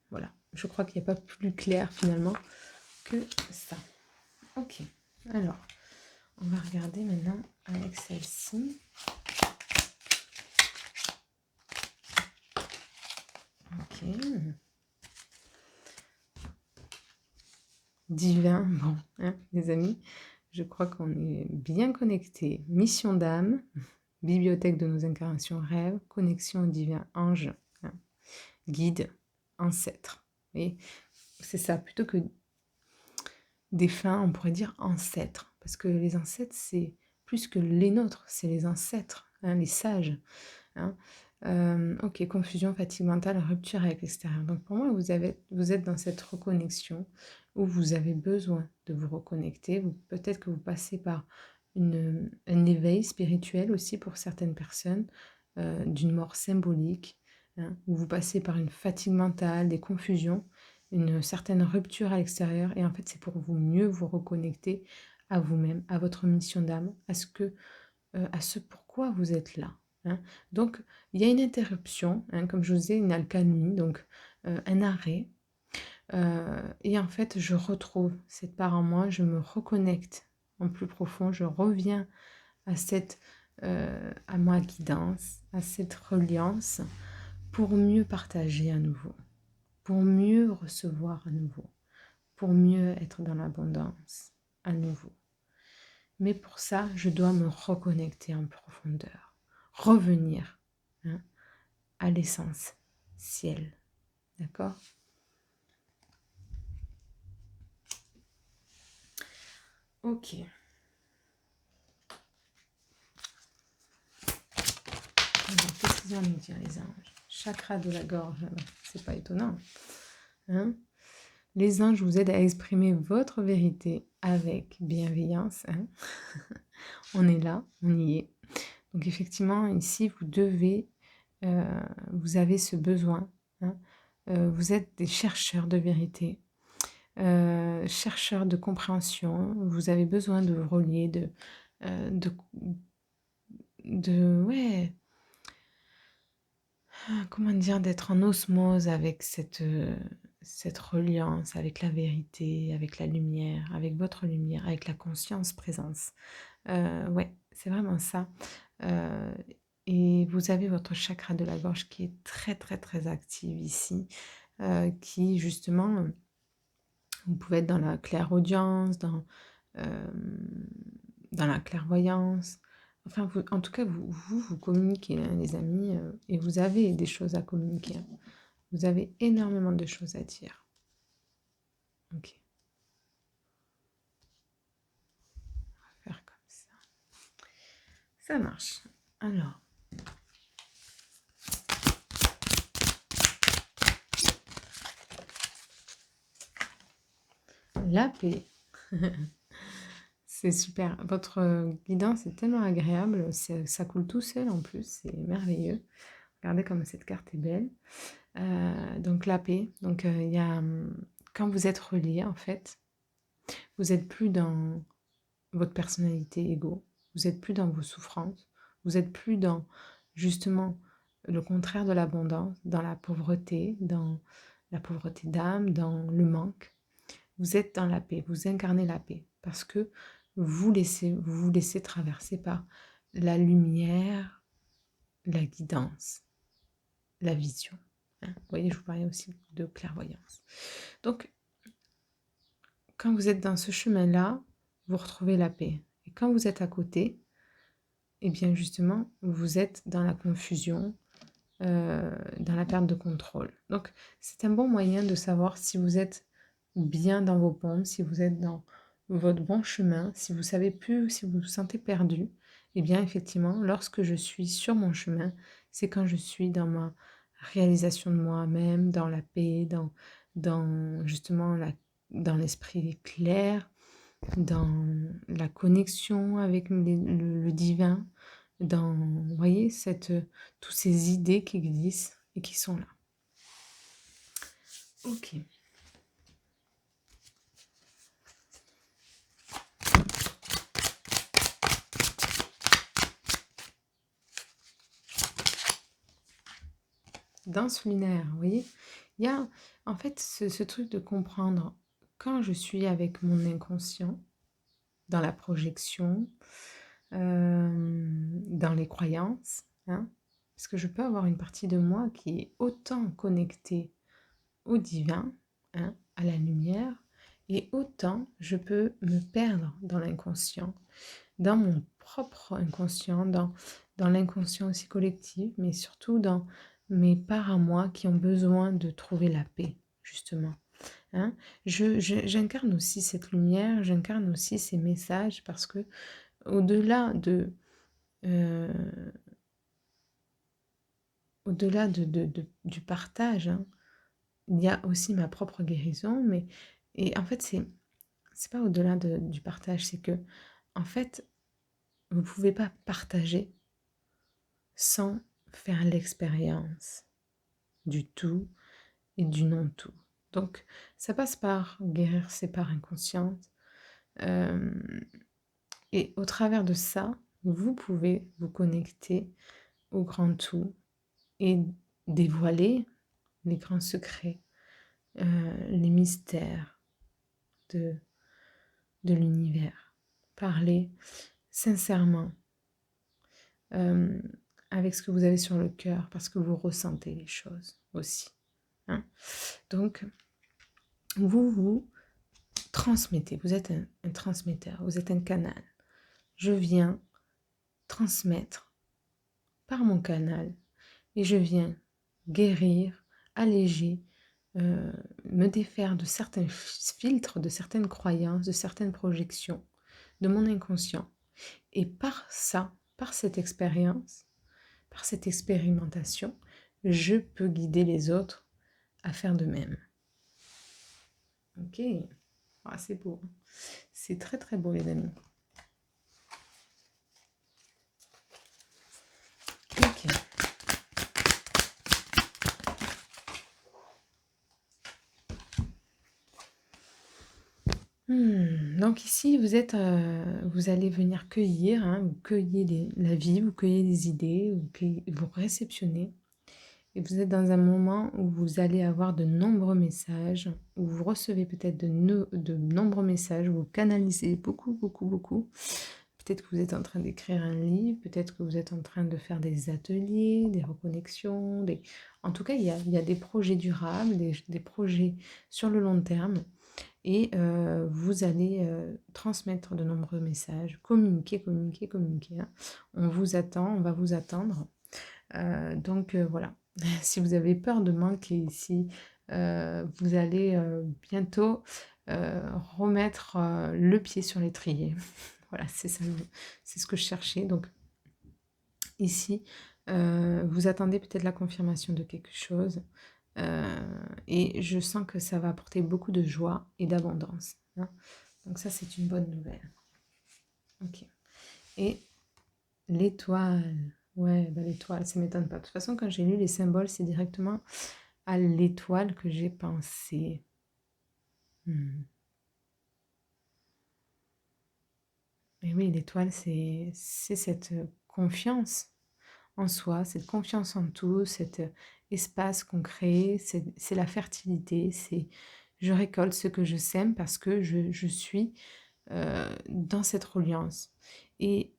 voilà, je crois qu'il n'y a pas plus clair finalement que ça. Ok, alors, on va regarder maintenant avec celle-ci. Ok. Divin, bon, hein, les amis, je crois qu'on est bien connectés. Mission d'âme, bibliothèque de nos incarnations rêves, connexion au divin ange, hein, guide, ancêtre. Et c'est ça, plutôt que défunt, on pourrait dire ancêtres, parce que les ancêtres, c'est plus que les nôtres, c'est les ancêtres, hein, les sages. Hein. Ok, confusion, fatigue mentale, rupture avec l'extérieur. Donc pour moi, vous êtes dans cette reconnexion où vous avez besoin de vous reconnecter. Peut-être que vous passez par un éveil spirituel aussi pour certaines personnes, d'une mort symbolique, hein, où vous passez par une fatigue mentale, des confusions, une certaine rupture à l'extérieur. Et en fait, c'est pour vous mieux vous reconnecter à vous-même, à votre mission d'âme, à ce pourquoi vous êtes là. Hein. Donc, il y a une interruption, hein, comme je vous disais, une alcalmie, donc un arrêt. Et en fait, je retrouve cette part en moi, je me reconnecte en plus profond, je reviens à à ma guidance, à cette reliance, pour mieux partager à nouveau, pour mieux recevoir à nouveau, pour mieux être dans l'abondance à nouveau. Mais pour ça, je dois me reconnecter en profondeur, revenir, hein, à l'essence ciel. D'accord? Ok. Alors, qu'est-ce qu'ils vont nous dire, les anges? Chakra de la gorge, c'est pas étonnant. Hein? Les anges vous aident à exprimer votre vérité avec bienveillance. Hein. On est là, on y est. Donc effectivement, ici, vous avez ce besoin. Hein. Vous êtes des chercheurs de vérité, chercheurs de compréhension. Vous avez besoin de vous relier, ouais, comment dire, d'être en osmose avec cette reliance, avec la vérité, avec la lumière, avec votre lumière, avec la conscience présence. Ouais, c'est vraiment ça. Euh, et vous avez votre chakra de la gorge qui est très très très active ici, qui justement, vous pouvez être dans la clairaudience, euh, dans la clairvoyance. Enfin, en tout cas, vous communiquez, hein, les amis, et vous avez des choses à communiquer. Hein. Vous avez énormément de choses à dire. Ok. On va faire comme ça. Ça marche. Alors. La paix. C'est super. Votre guidance est tellement agréable. Ça coule tout seul en plus. C'est merveilleux. Regardez comme cette carte est belle. Donc la paix. Donc il y a, quand vous êtes relié, en fait, vous n'êtes plus dans votre personnalité égo. Vous n'êtes plus dans vos souffrances. Vous n'êtes plus dans justement le contraire de l'abondance, dans la pauvreté d'âme, dans le manque. Vous êtes dans la paix, vous incarnez la paix parce que vous vous laissez traverser par la lumière, la guidance, la vision. Hein. Vous voyez, je vous parlais aussi de clairvoyance. Donc, quand vous êtes dans ce chemin-là, vous retrouvez la paix. Et quand vous êtes à côté, eh bien justement, vous êtes dans la confusion, dans la perte de contrôle. Donc, c'est un bon moyen de savoir si vous êtes bien dans vos pompes, si vous êtes dans votre bon chemin, si vous savez plus, si vous vous sentez perdu. Eh bien, effectivement, lorsque je suis sur mon chemin, c'est quand je suis dans ma réalisation de moi-même, dans la paix, dans justement dans l'esprit clair, dans la connexion avec le divin, dans, vous voyez, toutes ces idées qui existent et qui sont là. Ok. Danse lunaire, vous voyez, il y a en fait ce truc de comprendre quand je suis avec mon inconscient, dans la projection, dans les croyances, hein. Parce que je peux avoir une partie de moi qui est autant connectée au divin, hein, à la lumière, et autant je peux me perdre dans l'inconscient, dans mon propre inconscient, dans l'inconscient aussi collectif, mais surtout dans mes parts à moi qui ont besoin de trouver la paix, justement. Hein. J'incarne aussi cette lumière, j'incarne aussi ces messages parce que au-delà de, euh, au-delà du partage, hein, il y a aussi ma propre guérison, mais et en fait c'est pas au-delà du partage, c'est que en fait vous pouvez pas partager sans faire l'expérience du tout et du non-tout. Donc ça passe par guérir ses parts inconscientes, euh, et au travers de ça, vous pouvez vous connecter au grand tout et dévoiler les grands secrets, les mystères de, de l'univers. Parler sincèrement, euh, avec ce que vous avez sur le cœur, parce que vous ressentez les choses aussi. Hein. Donc, vous transmettez, vous êtes un transmetteur, vous êtes un canal. Je viens transmettre par mon canal et je viens guérir, alléger, me défaire de certains filtres, de certaines croyances, de certaines projections, de mon inconscient. Et par ça, par cette expérience, par cette expérimentation, je peux guider les autres à faire de même. Ok, ah, c'est beau. C'est très très beau les amis. Ok. Donc ici, vous allez venir cueillir, hein, vous cueillez la vie, vous cueillez les idées, vous réceptionnez. Et vous êtes dans un moment où vous allez avoir de nombreux messages, où vous recevez peut-être de nombreux messages, où vous canalisez beaucoup, beaucoup, beaucoup. Peut-être que vous êtes en train d'écrire un livre, peut-être que vous êtes en train de faire des ateliers, des reconnexions. En tout cas, il y a des projets durables, des projets sur le long terme. Et vous allez transmettre de nombreux messages, communiquer, communiquer, communiquer. Hein. On vous attend, on va vous attendre. Donc voilà, si vous avez peur de manquer ici, vous allez bientôt remettre le pied sur l'étrier. Voilà, c'est ça, c'est ce que je cherchais. Donc ici, vous attendez peut-être la confirmation de quelque chose. Et je sens que ça va apporter beaucoup de joie et d'abondance. Hein. Donc ça, c'est une bonne nouvelle. Ok. Et l'étoile. Ouais, bah l'étoile, ça m'étonne pas. De toute façon, quand j'ai lu les symboles, c'est directement à l'étoile que j'ai pensé. Et oui, l'étoile, c'est cette confiance en soi, cette confiance en tout, cet espace qu'on crée, c'est la fertilité, c'est je récolte ce que je sème parce que je suis dans cette reliance. Et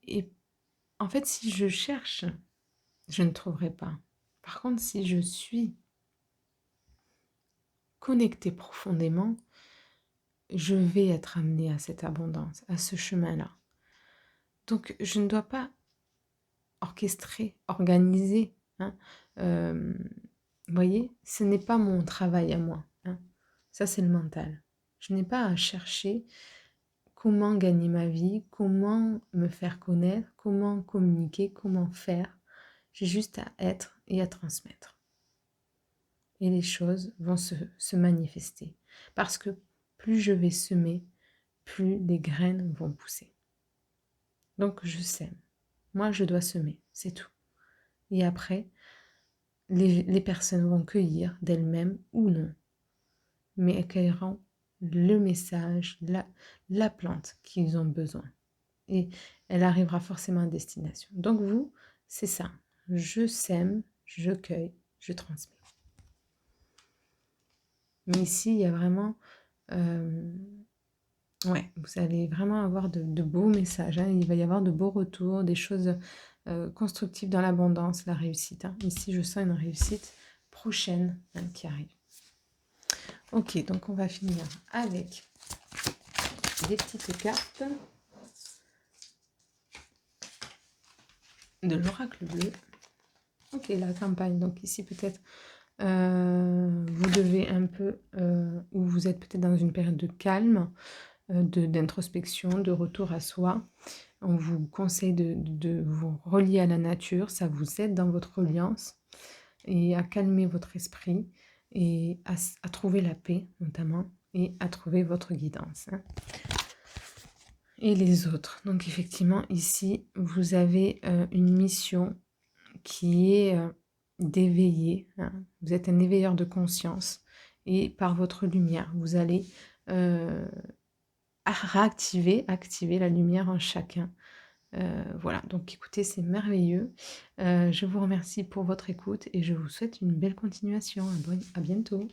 en fait, si je cherche, je ne trouverai pas. Par contre, si je suis connectée profondément, je vais être amenée à cette abondance, à ce chemin-là. Donc, je ne dois pas orchestrer, organiser. Hein. Vous voyez, ce n'est pas mon travail à moi. Hein. Ça, c'est le mental. Je n'ai pas à chercher comment gagner ma vie, comment me faire connaître, comment communiquer, comment faire. J'ai juste à être et à transmettre. Et les choses vont se manifester. Parce que plus je vais semer, plus les graines vont pousser. Donc je sème. Moi, je dois semer, c'est tout. Et après, les personnes vont cueillir d'elles-mêmes ou non. Mais elles cueilleront le message, la plante qu'ils ont besoin. Et elle arrivera forcément à destination. Donc vous, c'est ça. Je sème, je cueille, je transmets. Mais ici, il y a vraiment Ouais, vous allez vraiment avoir de beaux messages, hein. Il va y avoir de beaux retours, des choses constructives dans l'abondance, la réussite, hein. Ici, je sens une réussite prochaine, hein, qui arrive. Ok, donc on va finir avec des petites cartes de l'oracle bleu. Ok, la campagne. Donc ici, peut-être, vous devez un peu, ou vous êtes peut-être dans une période de calme, d'introspection, de retour à soi. On vous conseille de vous relier à la nature. Ça vous aide dans votre reliance et à calmer votre esprit et à trouver la paix, notamment, et à trouver votre guidance, hein. Et les autres. Donc effectivement, ici, vous avez une mission qui est d'éveiller, hein. Vous êtes un éveilleur de conscience et par votre lumière, vous allez activer la lumière en chacun. Voilà, donc écoutez, c'est merveilleux. Je vous remercie pour votre écoute et je vous souhaite une belle continuation. À bientôt.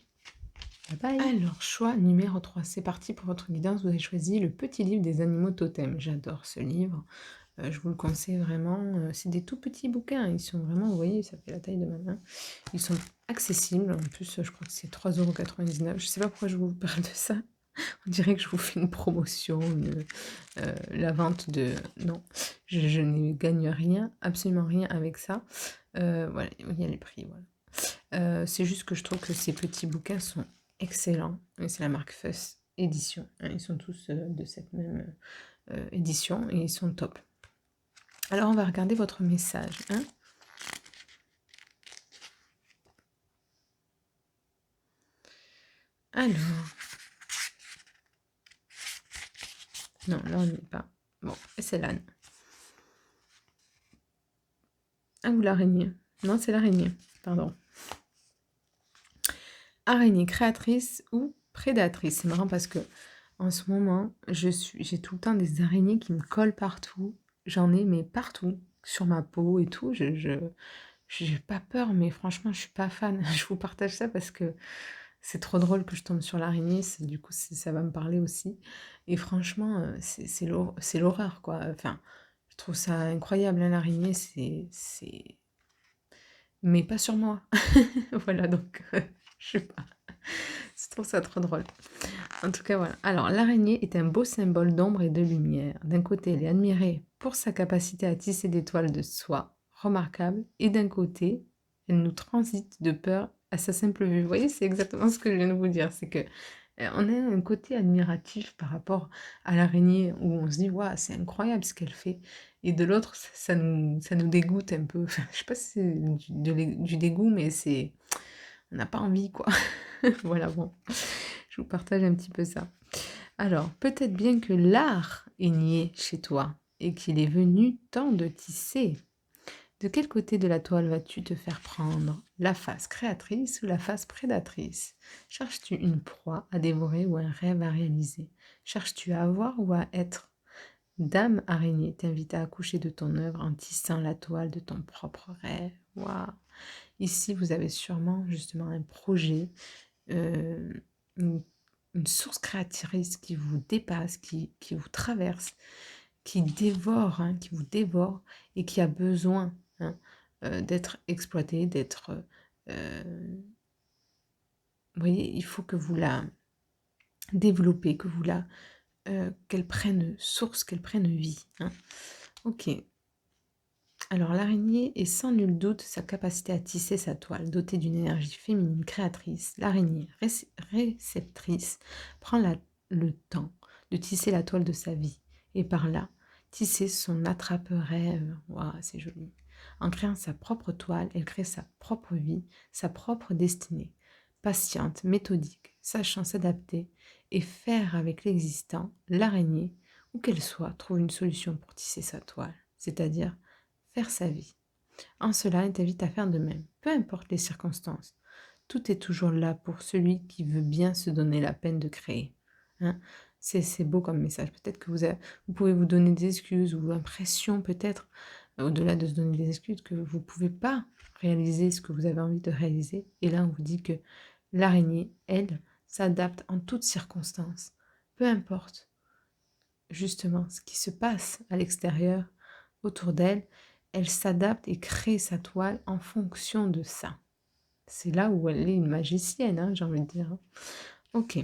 Bye bye. Alors, choix numéro 3. C'est parti pour votre guidance. Vous avez choisi le petit livre des animaux totems. J'adore ce livre. Je vous le conseille vraiment. C'est des tout petits bouquins. Ils sont vraiment, vous voyez, ça fait la taille de ma main. Ils sont accessibles. En plus, je crois que c'est 3,99 €. Je ne sais pas pourquoi je vous parle de ça. On dirait que je vous fais une promotion, la vente de... Non, je ne gagne rien, absolument rien avec ça. Voilà, il y a les prix, voilà. C'est juste que je trouve que ces petits bouquins sont excellents. Et c'est la marque Fuss Édition, hein. Ils sont tous de cette même édition et ils sont top. Alors, on va regarder votre message, hein. Alors... Non, là, on n'y est pas. Bon, c'est l'âne. Ah, ou l'araignée. Non, c'est l'araignée, pardon. Araignée créatrice ou prédatrice. C'est marrant parce que en ce moment, j'ai tout le temps des araignées qui me collent partout. J'en ai, mais partout, sur ma peau et tout. J'ai pas peur, mais franchement, je suis pas fan. Je vous partage ça parce que c'est trop drôle que je tombe sur l'araignée. Du coup, ça va me parler aussi. Et franchement, c'est l'horreur, quoi. Enfin, je trouve ça incroyable, hein, l'araignée. Mais pas sur moi. Voilà, donc, je sais pas. Je trouve ça trop drôle. En tout cas, voilà. Alors, l'araignée est un beau symbole d'ombre et de lumière. D'un côté, elle est admirée pour sa capacité à tisser des toiles de soie remarquables, et d'un côté, elle nous transite de peur à sa simple vue. Vous voyez, c'est exactement ce que je viens de vous dire. C'est que on a un côté admiratif par rapport à l'araignée où on se dit, waouh, c'est incroyable ce qu'elle fait. Et de l'autre, ça nous dégoûte un peu. Enfin, je sais pas si c'est du dégoût, mais on n'a pas envie, quoi. Voilà, bon. Je vous partage un petit peu ça. Alors, peut-être bien que l'art est nié chez toi et qu'il est venu temps de tisser. De quel côté de la toile vas-tu te faire prendre? La face créatrice ou la face prédatrice? Cherches-tu une proie à dévorer ou un rêve à réaliser? Cherches-tu à avoir ou à être? Dame araignée t'invite à accoucher de ton œuvre en tissant la toile de ton propre rêve. Waouh! Ici, vous avez sûrement justement un projet, euh, une, une source créatrice qui vous dépasse, qui vous traverse, qui dévore, hein, qui vous dévore et qui a besoin, hein, d'être exploité, d'être... vous voyez, il faut que vous la développez, que vous la... qu'elle prenne source, qu'elle prenne vie, hein. Ok. Alors l'araignée est sans nul doute sa capacité à tisser sa toile. Dotée d'une énergie féminine créatrice, l'araignée réceptrice prend le temps de tisser la toile de sa vie et par là tisser son attrape-rêve. Waouh, c'est joli. En créant sa propre toile, elle crée sa propre vie, sa propre destinée. Patiente, méthodique, sachant s'adapter et faire avec l'existant, l'araignée, où qu'elle soit, trouve une solution pour tisser sa toile, c'est-à-dire faire sa vie. En cela, elle t'invite à faire de même, peu importe les circonstances. Tout est toujours là pour celui qui veut bien se donner la peine de créer, hein. C'est beau comme message. Peut-être que vous pouvez vous donner des excuses ou l'impression peut-être, au-delà de se donner des excuses, que vous ne pouvez pas réaliser ce que vous avez envie de réaliser. Et là, on vous dit que l'araignée, elle, s'adapte en toutes circonstances. Peu importe. justement ce qui se passe à l'extérieur, autour d'elle, elle s'adapte et crée sa toile en fonction de ça. C'est là où elle est une magicienne, hein, j'ai envie de dire. Ok.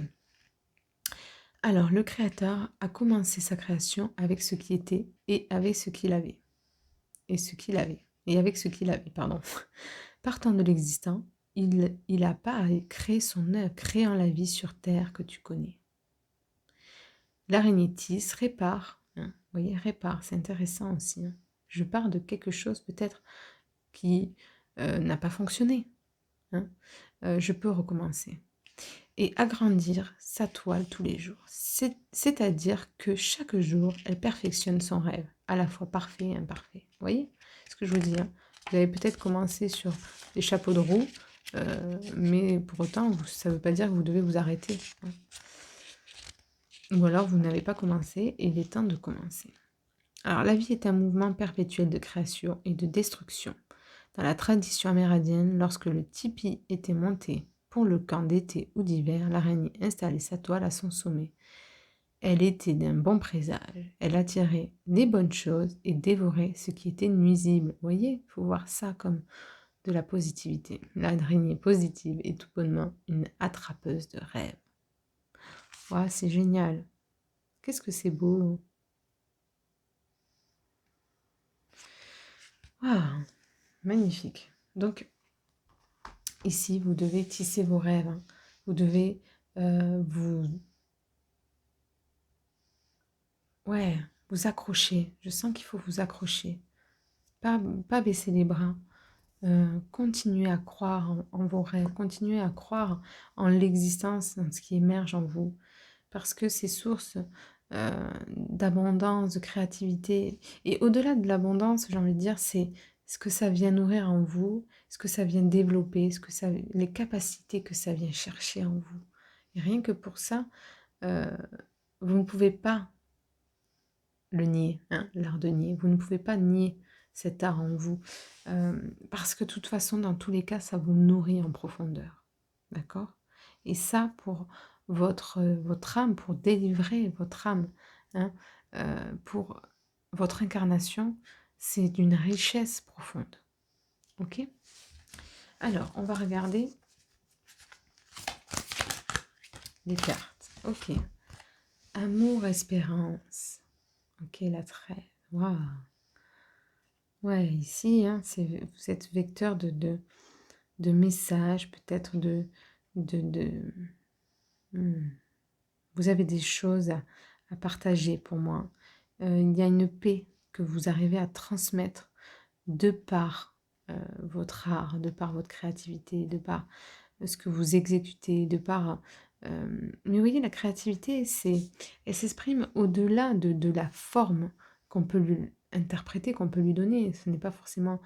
Alors, le créateur a commencé sa création avec ce qui était et avec ce qu'il avait. Et avec ce qu'il avait, pardon. Partant de l'existant, il a pas à créer son œuvre, créant la vie sur terre que tu connais. L'araignée tisse, répare. Hein, vous voyez, répare, c'est intéressant aussi. Hein. Je pars de quelque chose peut-être qui n'a pas fonctionné. Hein. Je peux recommencer. Et agrandir sa toile tous les jours. C'est-à-dire que chaque jour, elle perfectionne son rêve, à la fois parfait et imparfait. Vous voyez ce que je veux dire? Vous avez peut-être commencé sur les chapeaux de roue, mais pour autant, ça ne veut pas dire que vous devez vous arrêter. Hein. Ou alors, vous n'avez pas commencé et il est temps de commencer. Alors, la vie est un mouvement perpétuel de création et de destruction. Dans la tradition amérindienne, lorsque le tipi était monté pour le camp d'été ou d'hiver, l'araignée installait sa toile à son sommet. Elle était d'un bon présage. Elle attirait les bonnes choses et dévorait ce qui était nuisible. Vous voyez, il faut voir ça comme de la positivité. L'araignée positive est tout bonnement une attrapeuse de rêves. Wow, c'est génial. Qu'est-ce que c'est beau. Wow, magnifique. Donc, ici, vous devez tisser vos rêves. Hein. Vous devez vous accrocher. Je sens qu'il faut vous accrocher. Pas baisser les bras. Continuez à croire en vos rêves. Continuez à croire en l'existence, en ce qui émerge en vous. Parce que c'est source d'abondance, de créativité. Et au-delà de l'abondance, j'ai envie de dire, c'est ce que ça vient nourrir en vous, ce que ça vient développer, les capacités que ça vient chercher en vous. Et rien que pour ça, vous ne pouvez pas le nier, hein, l'art de nier. Vous ne pouvez pas nier cet art en vous, parce que de toute façon, dans tous les cas, ça vous nourrit en profondeur. D'accord? Et ça, pour votre âme, pour délivrer votre âme, hein, pour votre incarnation, c'est d'une richesse profonde. Ok? Alors, on va regarder les cartes. Ok. Amour, espérance. Ok, la trêve. Waouh. Ouais, ici, hein, vous êtes vecteur de messages, peut-être hmm. Vous avez des choses à partager pour moi. Il y a une paix que vous arrivez à transmettre de par votre art, de par votre créativité, de par ce que vous exécutez, de par... mais vous voyez, la créativité, elle s'exprime au-delà de la forme qu'on peut lui interpréter, qu'on peut lui donner. Ce n'est pas forcément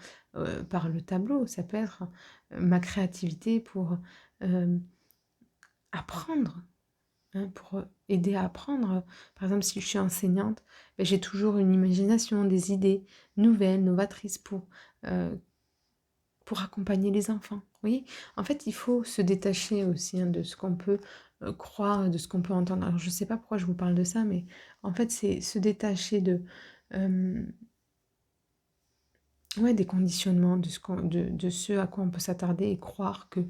par le tableau, ça peut être ma créativité pour apprendre, hein, pour aider à apprendre. Par exemple, si je suis enseignante, ben, j'ai toujours une imagination, des idées nouvelles, novatrices pour accompagner les enfants. Vous voyez, en fait, il faut se détacher aussi, hein, de ce qu'on peut croire, de ce qu'on peut entendre. Alors, je ne sais pas pourquoi je vous parle de ça, mais en fait, c'est se détacher des conditionnements, de ce à quoi on peut s'attarder et croire que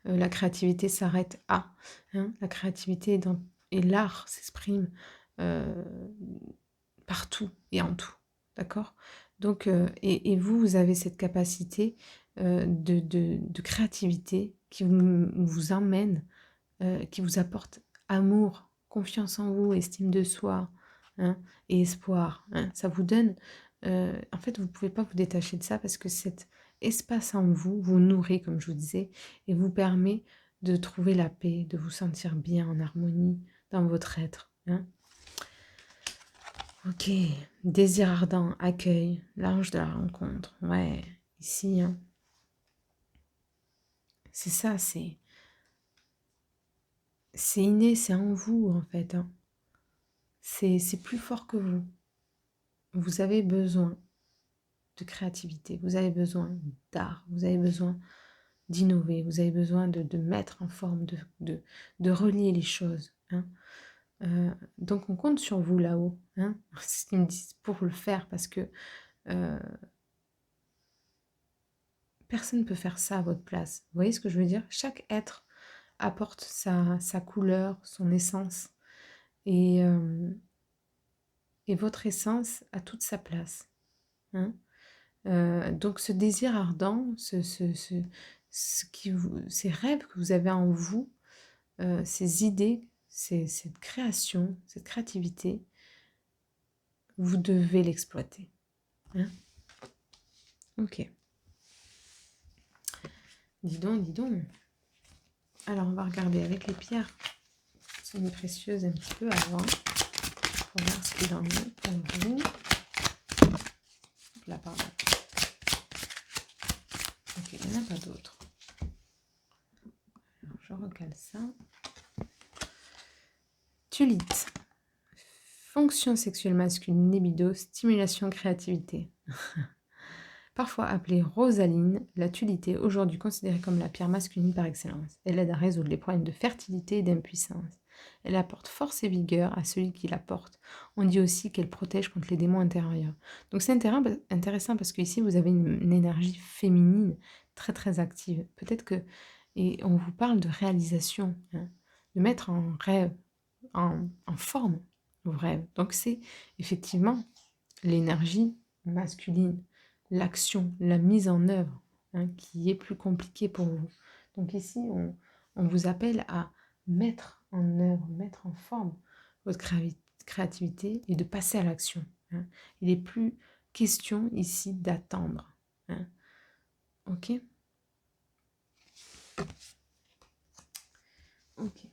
la créativité s'arrête à. Hein. La créativité et l'art s'exprime euh, partout et en tout. D'accord? Donc, et vous, vous avez cette capacité de créativité qui vous emmène, qui vous apporte amour, confiance en vous, estime de soi, hein, et espoir. Hein. Ça vous donne... en fait, vous ne pouvez pas vous détacher de ça parce que cet espace en vous vous nourrit, comme je vous disais, et vous permet de trouver la paix, de vous sentir bien en harmonie dans votre être. Hein. Ok, désir ardent, accueil, l'ange de la rencontre. Ouais, ici, hein. C'est ça, c'est inné, c'est en vous en fait. Hein. C'est plus fort que vous. Vous avez besoin de créativité, vous avez besoin d'art, vous avez besoin d'innover, vous avez besoin de mettre en forme, de relier les choses. Hein. Donc on compte sur vous là-haut. Hein. C'est ce qu'ils me disent pour le faire parce que personne ne peut faire ça à votre place. Vous voyez ce que je veux dire? Chaque être apporte sa couleur, son essence. Et votre essence a toute sa place. Hein. Donc ce désir ardent, ces rêves que vous avez en vous, ces idées, cette création, cette créativité, vous devez l'exploiter. Hein. Ok. Dis donc, dis donc. Alors on va regarder avec les pierres semi-précieuses un petit peu avant. Pour voir ce qu'il en est pour vous. Là, pardon. Ok, il n'y en a pas d'autres. Alors, je recale ça. Tulite. Fonction sexuelle masculine, libido, stimulation, créativité. Parfois appelée rosaline, la tulite est aujourd'hui considérée comme la pierre masculine par excellence. Elle aide à résoudre les problèmes de fertilité et d'impuissance. Elle apporte force et vigueur à celui qui la porte. On dit aussi qu'elle protège contre les démons intérieurs. Donc c'est intéressant parce qu'ici vous avez une énergie féminine très très active. Peut-être que, et on vous parle de réalisation, hein, de mettre en rêve, en forme vos rêves. Donc c'est effectivement l'énergie masculine, l'action, la mise en œuvre, hein, qui est plus compliquée pour vous. Donc ici, on vous appelle à mettre en œuvre, mettre en forme votre créativité et de passer à l'action. Hein. Il n'est plus question ici d'attendre. Hein. Ok. Ok.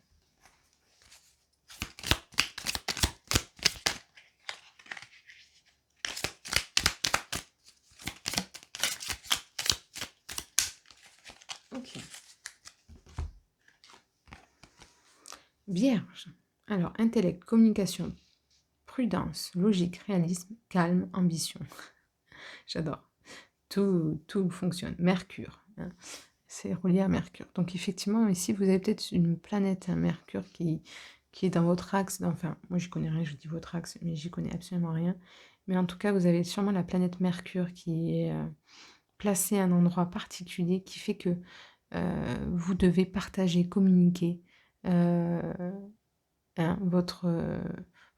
Ok. Vierge. Alors, intellect, communication, prudence, logique, réalisme, calme, ambition. J'adore. Tout fonctionne. Mercure. Hein. C'est relié à Mercure. Donc effectivement, ici, vous avez peut-être une planète, Mercure, qui est dans votre axe. Enfin, moi, je connais rien, je dis votre axe, mais j'y connais absolument rien. Mais en tout cas, vous avez sûrement la planète Mercure qui est placée à un endroit particulier qui fait que vous devez partager, communiquer hein,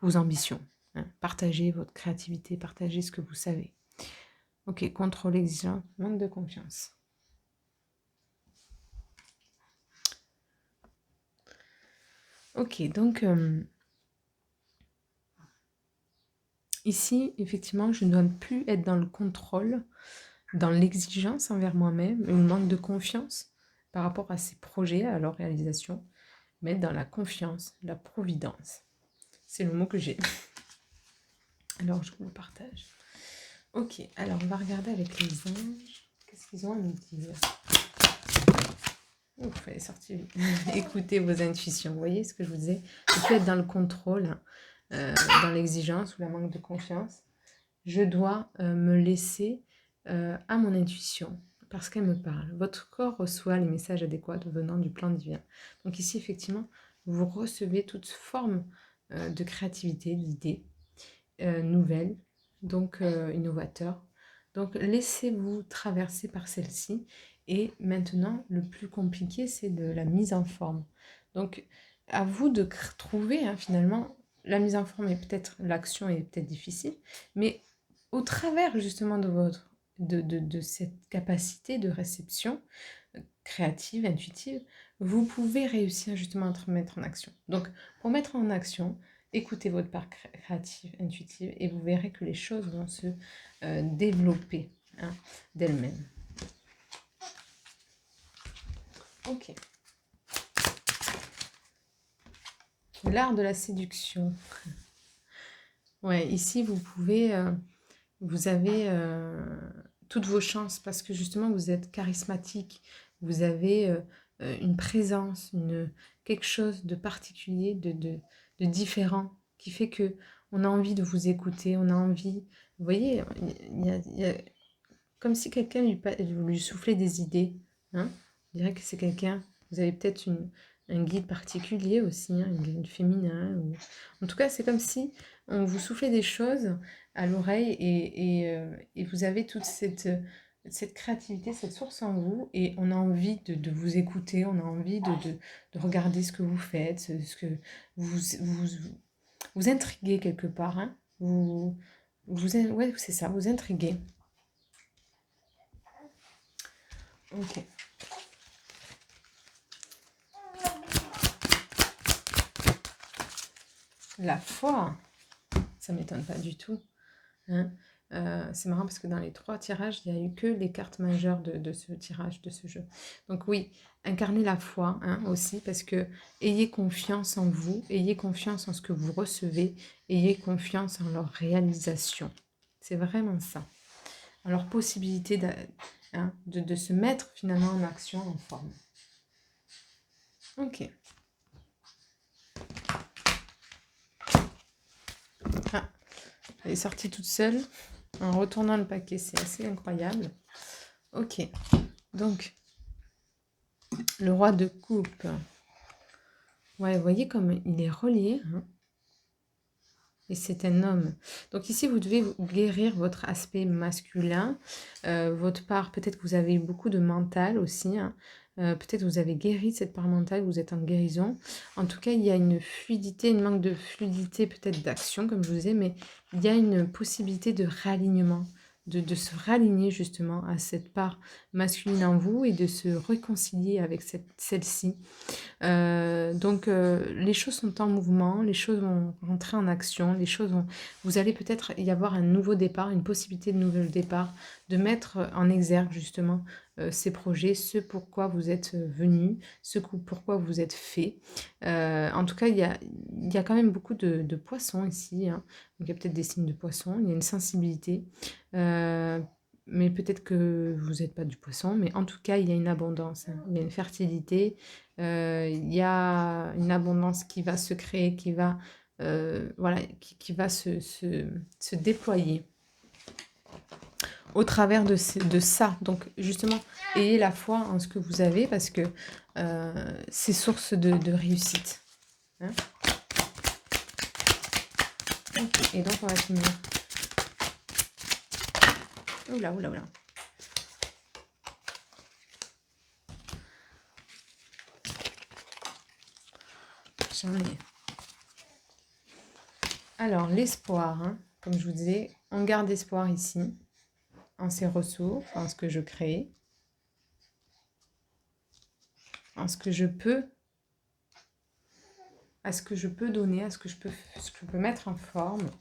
vos ambitions. Hein, partager votre créativité, partager ce que vous savez. Ok, contrôle exigeant, manque de confiance. Ok, donc ici, effectivement, je ne dois plus être dans le contrôle, dans l'exigence envers moi-même, le manque de confiance par rapport à ces projets, à leur réalisation, mais dans la confiance, la providence. C'est le mot que j'ai. Alors, je vous le partage. Ok, alors on va regarder avec les anges. Qu'est-ce qu'ils ont à nous dire? Ouf, elle est sortie. Écoutez vos intuitions. Vous voyez ce que je vous disais? Je peux être dans le contrôle, dans l'exigence ou la manque de confiance. Je dois me laisser à mon intuition parce qu'elle me parle. Votre corps reçoit les messages adéquats venant du plan divin. Donc ici, effectivement, vous recevez toute forme de créativité, d'idées nouvelles, donc innovateurs. Donc laissez-vous traverser par celle-ci. Et maintenant, le plus compliqué, c'est de la mise en forme. Donc, à vous de trouver, hein, finalement, la mise en forme est peut-être, l'action est peut-être difficile, mais au travers justement de cette capacité de réception créative, intuitive, vous pouvez réussir justement à mettre en action. Donc, pour mettre en action, écoutez votre part créative, intuitive, et vous verrez que les choses vont se développer hein, d'elles-mêmes. Ok. L'art de la séduction. Ouais, ici, vous pouvez... vous avez toutes vos chances parce que justement, vous êtes charismatique. Vous avez une présence, quelque chose de particulier, de différent, qui fait que on a envie de vous écouter, on a envie... Vous voyez, il y a comme si quelqu'un lui soufflait des idées. Hein. On dirait que c'est quelqu'un... Vous avez peut-être un guide particulier aussi, hein, un guide féminin. En tout cas, c'est comme si on vous soufflait des choses à l'oreille et vous avez toute cette créativité, cette source en vous et on a envie de vous écouter, on a envie de regarder ce que vous faites, ce que vous, vous intriguez quelque part. Hein. Ouais, c'est ça, vous intriguez. Ok. La foi, ça m'étonne pas du tout. Hein. C'est marrant parce que dans les 3 tirages, il n'y a eu que les cartes majeures de ce tirage, de ce jeu. Donc oui, incarnez la foi hein, aussi parce que ayez confiance en vous, ayez confiance en ce que vous recevez, ayez confiance en leur réalisation. C'est vraiment ça. En leur possibilité de se mettre finalement en action, en forme. Ok. Ah, elle est sortie toute seule en retournant le paquet, c'est assez incroyable. Ok, donc le roi de coupe. Ouais, vous voyez comme il est relié. Hein, et c'est un homme. Donc ici, vous devez guérir votre aspect masculin, votre part, peut-être que vous avez beaucoup de mental aussi. Hein, peut-être que vous avez guéri cette part mentale, vous êtes en guérison. En tout cas, il y a une fluidité, une manque de fluidité peut-être d'action, comme je vous disais, mais il y a une possibilité de réalignement, de se réaligner justement à cette part masculine en vous et de se réconcilier avec celle-ci. Donc les choses sont en mouvement, les choses vont rentrer en action, les choses vont... Vous allez peut-être y avoir un nouveau départ, une possibilité de nouveau départ, de mettre en exergue justement ces projets, ce pourquoi vous êtes venu, pourquoi vous êtes fait. En tout cas, il y a quand même beaucoup de poissons ici. Hein. Donc il y a peut-être des signes de poissons, il y a une sensibilité. Mais peut-être que vous n'êtes pas du poisson, mais en tout cas, il y a une abondance, hein. Il y a une fertilité, il y a une abondance qui va se créer, qui va, voilà, qui va se déployer au travers de ça. Donc, justement, ayez la foi en ce que vous avez parce que c'est source de réussite. Hein. Et donc, on va finir. Oula, oula, oula. J'en ai. Alors, l'espoir, hein, comme je vous disais, on garde espoir ici, en ces ressources, en ce que je crée, en ce que je peux, à ce que je peux donner, à ce que je peux mettre en forme.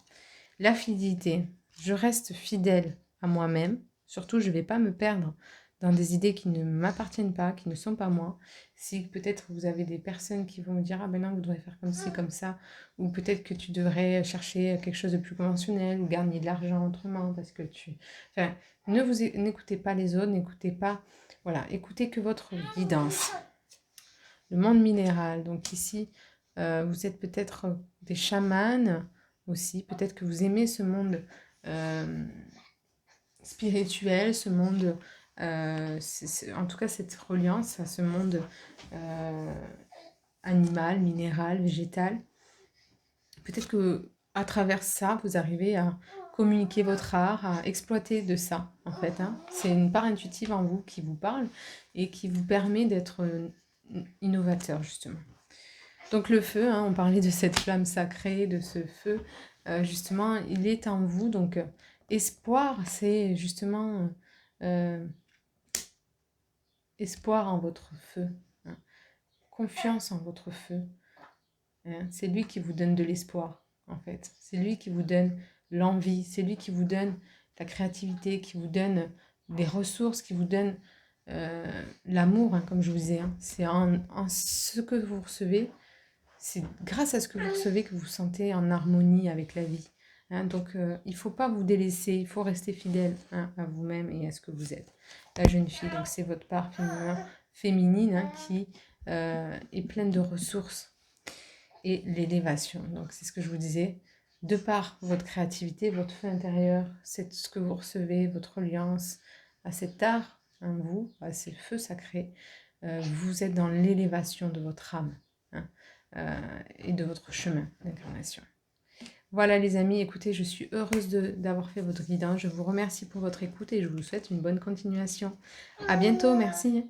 La fidélité, je reste fidèle à moi-même, surtout je ne vais pas me perdre dans des idées qui ne m'appartiennent pas, qui ne sont pas moi. Si peut-être vous avez des personnes qui vont vous dire « Ah ben non, vous devrez faire comme ci, comme ça », ou peut-être que tu devrais chercher quelque chose de plus conventionnel ou gagner de l'argent autrement parce que tu... Enfin, n'écoutez pas les autres, n'écoutez pas... Voilà, écoutez que votre guidance. Le monde minéral, donc ici, vous êtes peut-être des chamans aussi, peut-être que vous aimez ce monde spirituel, ce monde, en tout cas cette reliance à ce monde animal, minéral, végétal. Peut-être que à travers ça, vous arrivez à communiquer votre art, à exploiter de ça, en fait. Hein. C'est une part intuitive en vous qui vous parle et qui vous permet d'être innovateur, justement. Donc le feu, hein, on parlait de cette flamme sacrée, de ce feu, justement, il est en vous. Donc espoir, c'est justement espoir en votre feu, hein. Confiance en votre feu. Hein. C'est lui qui vous donne de l'espoir, en fait. C'est lui qui vous donne l'envie, c'est lui qui vous donne la créativité, qui vous donne des ressources, qui vous donne l'amour, hein, comme je vous disais. Hein. C'est en ce que vous recevez. C'est grâce à ce que vous recevez que vous vous sentez en harmonie avec la vie. Hein, donc, il ne faut pas vous délaisser, il faut rester fidèle hein, à vous-même et à ce que vous êtes. La jeune fille, donc c'est votre part féminine hein, qui est pleine de ressources et l'élévation. Donc, c'est ce que je vous disais. De par votre créativité, votre feu intérieur, c'est ce que vous recevez, votre reliance à cet art, hein, vous, à ces feux sacrés, vous êtes dans l'élévation de votre âme. et de votre chemin d'incarnation. Voilà les amis, écoutez, je suis heureuse d'avoir fait votre guidance. Je vous remercie pour votre écoute et je vous souhaite une bonne continuation. À bientôt, merci.